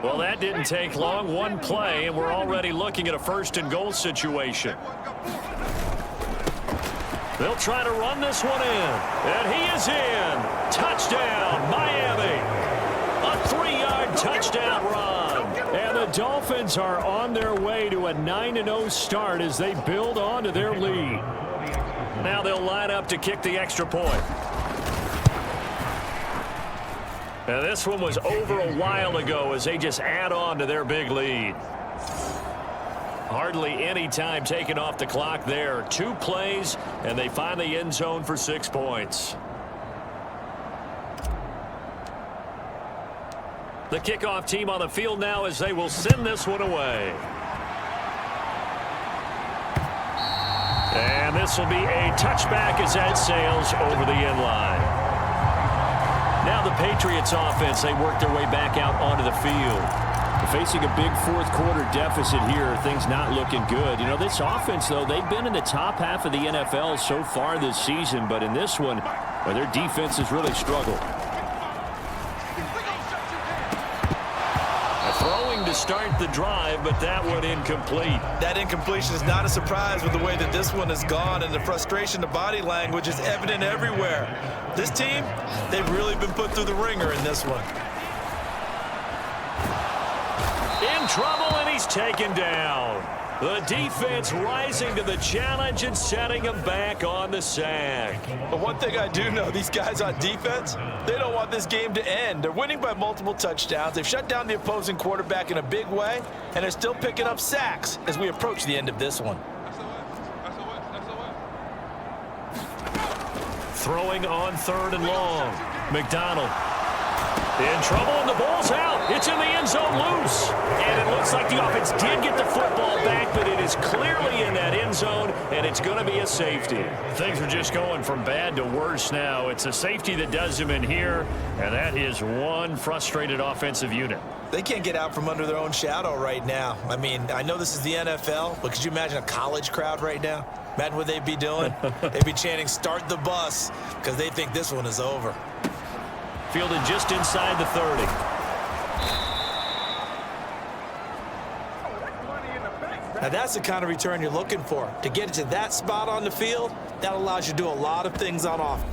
Well, that didn't take long. One play, and we're already looking at a 1st and goal situation. They'll try to run this one in, and he is in. Touchdown, Miami. A 3-yard touchdown run. And the Dolphins are on their way to a 9-0 start as they build on to their lead. Now they'll line up to kick the extra point. Now this one was over a while ago as they just add on to their big lead. Hardly any time taken off the clock there. 2 plays, and they find the end zone for 6 points. The kickoff team on the field now as they will send this one away. And this will be a touchback as that sails over the end line. Now the Patriots offense, they work their way back out onto the field. Facing a big 4th quarter deficit here, things not looking good. You know, this offense, though, they've been in the top half of the NFL so far this season, but in this one, well, their defense has really struggled. Throwing to start the drive, but that one incomplete. That incompletion is not a surprise with the way that this one has gone, and the frustration, the body language is evident everywhere. This team, they've really been put through the ringer in this one. In trouble, and he's taken down. The defense rising to the challenge and setting him back on the sack. But one thing I do know, these guys on defense, they don't want this game to end. They're winning by multiple touchdowns. They've shut down the opposing quarterback in a big way, and they're still picking up sacks as we approach the end of this one. Throwing on 3rd and long. McDonald in trouble, and the ball's out. It's in the end zone loose. And it looks like the offense did get the football back, but it is clearly in that end zone, and it's going to be a safety. Things are just going from bad to worse now. It's a safety that does them in here, and that is one frustrated offensive unit. They can't get out from under their own shadow right now. I mean, I know this is the NFL, but could you imagine a college crowd right now? Imagine what they'd be doing. They'd be chanting, "Start the bus," because they think this one is over. Fielded just inside the 30. Now that's the kind of return you're looking for. To get it to that spot on the field, that allows you to do a lot of things on offense.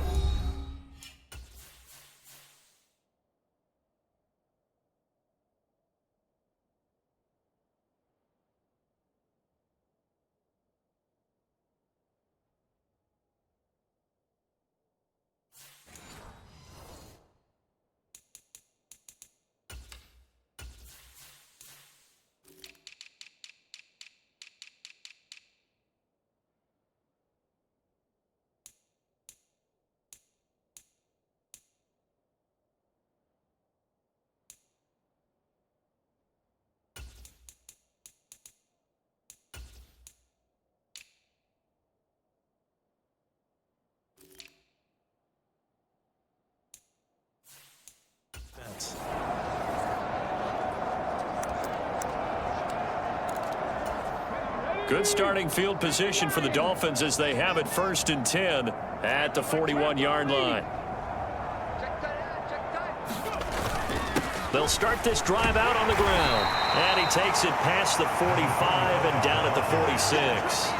Good starting field position for the Dolphins as they have it 1st and 10 at the 41-yard line. They'll start this drive out on the ground. And he takes it past the 45 and down at the 46.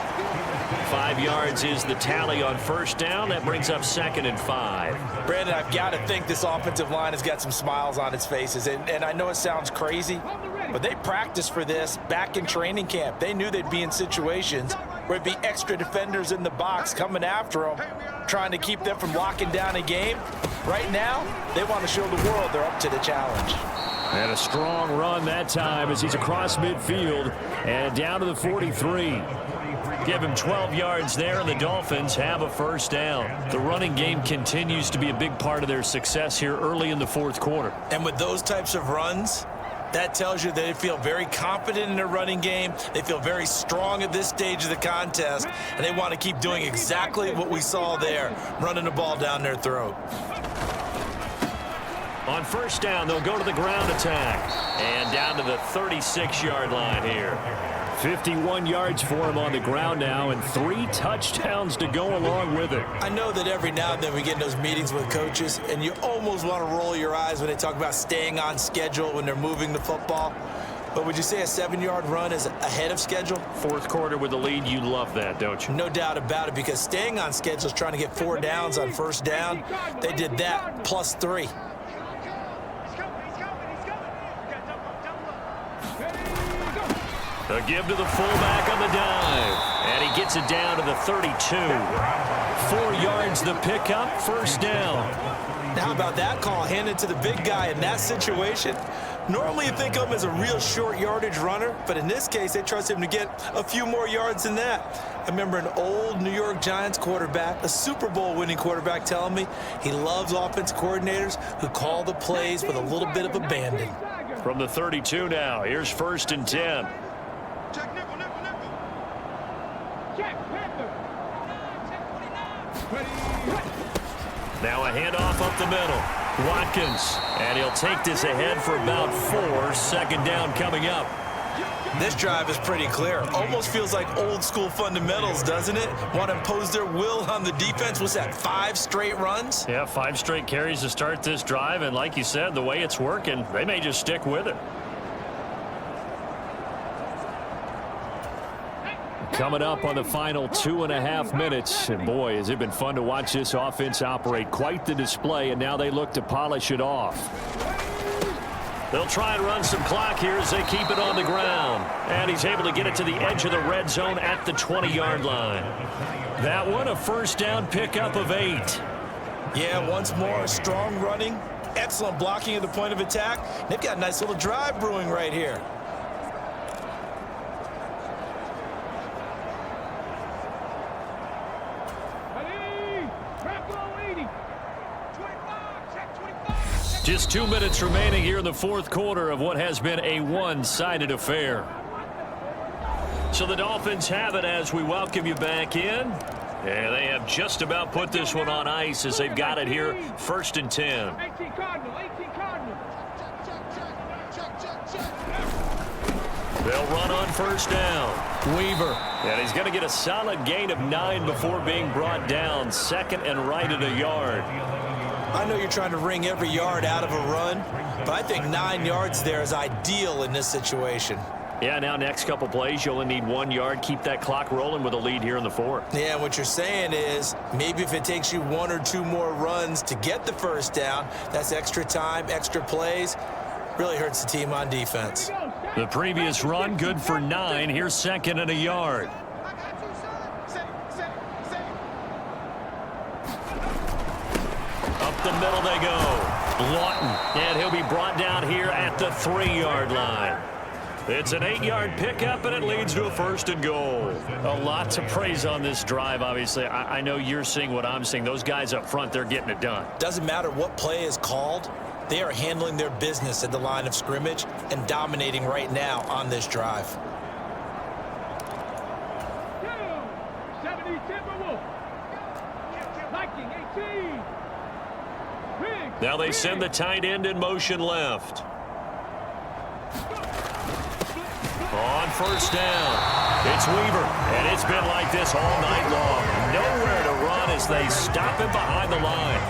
5 yards is the tally on 1st down. That brings up 2nd and 5. Brandon, I've got to think this offensive line has got some smiles on its faces. And I know it sounds crazy, but they practiced for this back in training camp. They knew they'd be in situations where it'd be extra defenders in the box coming after them, trying to keep them from locking down a game. Right now, they want to show the world they're up to the challenge. And a strong run that time as he's across midfield and down to the 43. Give him 12 yards there, and the Dolphins have a 1st down. The running game continues to be a big part of their success here early in the 4th quarter. And with those types of runs, that tells you that they feel very confident in their running game. They feel very strong at this stage of the contest, and they want to keep doing exactly what we saw there, running the ball down their throat. On 1st down, they'll go to the ground attack. And down to the 36-yard line here. 51 yards for him on the ground now, and 3 touchdowns to go along with it. I know that every now and then we get in those meetings with coaches, and you almost want to roll your eyes when they talk about staying on schedule when they're moving the football. But would you say a 7-yard run is ahead of schedule? 4th quarter with the lead, you love that, don't you? No doubt about it, because staying on schedule is trying to get 4 downs on 1st down. They did that plus 3. A give to the fullback on the dive. And he gets it down to the 32. 4 yards the pickup, 1st down. Now, how about that call handed to the big guy in that situation? Normally you think of him as a real short yardage runner, but in this case they trust him to get a few more yards than that. I remember an old New York Giants quarterback, a Super Bowl winning quarterback, telling me he loves offense coordinators who call the plays with a little bit of abandon. From the 32 now, here's 1st and 10. Check, nickel, nickel, nickel. Check, Panther. Now a handoff up the middle. Watkins, and he'll take this ahead for about 4. 2nd down coming up. This drive is pretty clear. Almost feels like old school fundamentals, doesn't it? Want to impose their will on the defense. What's that, 5 straight runs? Yeah, 5 straight carries to start this drive, and like you said, the way it's working, they may just stick with it. Coming up on the final 2.5 minutes. And boy, has it been fun to watch this offense operate. Quite the display, and now they look to polish it off. They'll try and run some clock here as they keep it on the ground. And he's able to get it to the edge of the red zone at the 20-yard line. That one, a 1st down pickup of 8. Yeah, once more, strong running, excellent blocking at the point of attack. They've got a nice little drive brewing right here. Just 2 minutes remaining here in the 4th quarter of what has been a one-sided affair. So the Dolphins have it as we welcome you back in. And they have just about put this one on ice as they've got it here, 1st and 10. 18 Cardinal, 18 Cardinal. They'll run on 1st down. Weaver. And he's going to get a solid gain of 9 before being brought down. 2nd and right at a yard. I know you're trying to wring every yard out of a run, but I think 9 yards there is ideal in this situation. Yeah, now next couple plays, you only need 1 yard. Keep that clock rolling with a lead here in the 4th. Yeah, what you're saying is maybe if it takes you 1 or 2 more runs to get the 1st down, that's extra time, extra plays. Really hurts the team on defense. The previous run, good for 9. Here's 2nd and a yard. Up the middle they go. Lawton, and he'll be brought down here at the 3-yard line. It's an 8-yard pickup, and it leads to a 1st and goal. A lot to praise on this drive, obviously. I know you're seeing what I'm seeing. Those guys up front, they're getting it done. Doesn't matter what play is called. They are handling their business at the line of scrimmage and dominating right now on this drive. 70 Timberwolves. Liking 18. Now they send the tight end in motion left. On first down, it's Weaver, and it's been like this all night long. Nowhere to run as they stop him behind the line.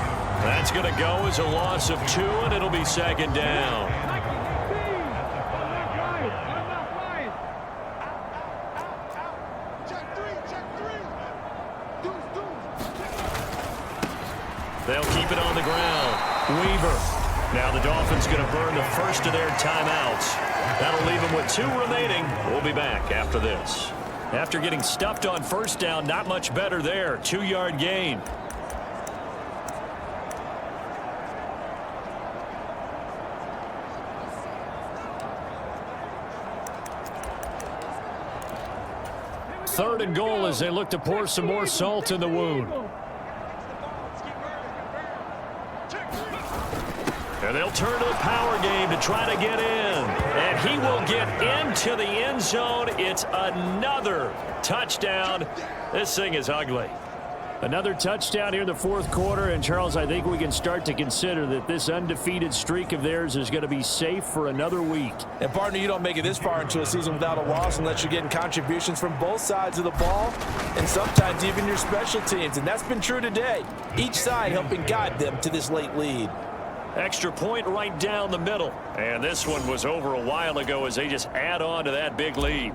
That's going to go as a loss of 2, and it'll be second down. They'll keep it on the ground. Weaver. Now the Dolphins going to burn the first of their timeouts. That'll leave them with 2 remaining. We'll be back after this. After getting stuffed on first down, not much better there. 2-yard gain. Third and goal as they look to pour some more salt in the wound. And they'll turn to the power game to try to get in. And he will get into the end zone. It's another touchdown. This thing is ugly. Another touchdown here in the fourth quarter. And, Charles, I think we can start to consider that this undefeated streak of theirs is going to be safe for another week. And, partner, you don't make it this far into a season without a loss unless you're getting contributions from both sides of the ball and sometimes even your special teams. And that's been true today. Each side helping guide them to this late lead. Extra point right down the middle. And this one was over a while ago as they just add on to that big lead.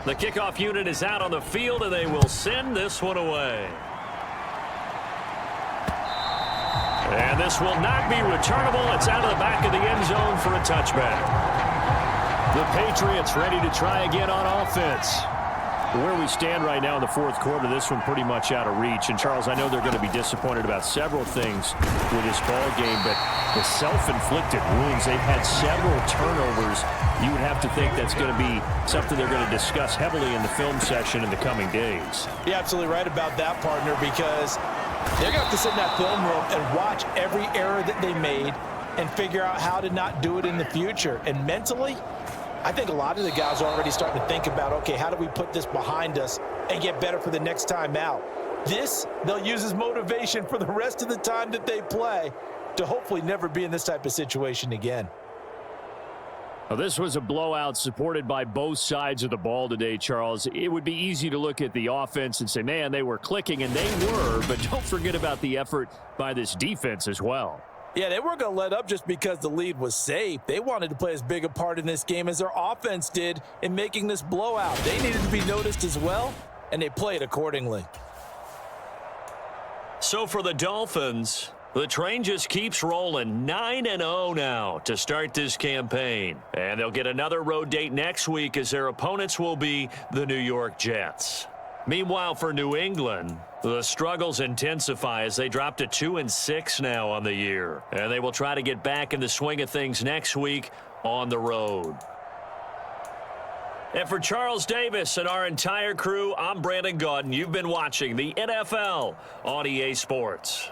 The kickoff unit is out on the field, and they will send this one away. And this will not be returnable. It's out of the back of the end zone for a touchback. The Patriots ready to try again on offense. Where we stand right now in the fourth quarter, this one pretty much out of reach. And, Charles, I know they're going to be disappointed about several things with this ball game, but the self-inflicted wounds, they've had several turnovers. You would have to think that's going to be something they're going to discuss heavily in the film session in the coming days. You're absolutely right about that, partner, because they're going to have to sit in that film room and watch every error that they made and figure out how to not do it in the future. And mentally, I think a lot of the guys are already starting to think about, okay, how do we put this behind us and get better for the next time out? This, they'll use as motivation for the rest of the time that they play to hopefully never be in this type of situation again. Well, this was a blowout supported by both sides of the ball today, Charles. It would be easy to look at the offense and say, man, they were clicking, and they were, but don't forget about the effort by this defense as well. Yeah, they weren't going to let up just because the lead was safe. They wanted to play as big a part in this game as their offense did in making this blowout. They needed to be noticed as well, and they played accordingly. So for the Dolphins, the train just keeps rolling. 9-0 now to start this campaign. And they'll get another road date next week as their opponents will be the New York Jets. Meanwhile, for New England, the struggles intensify as they drop to 2-6 now on the year. And they will try to get back in the swing of things next week on the road. And for Charles Davis and our entire crew, I'm Brandon Gaudin. You've been watching the NFL on EA Sports.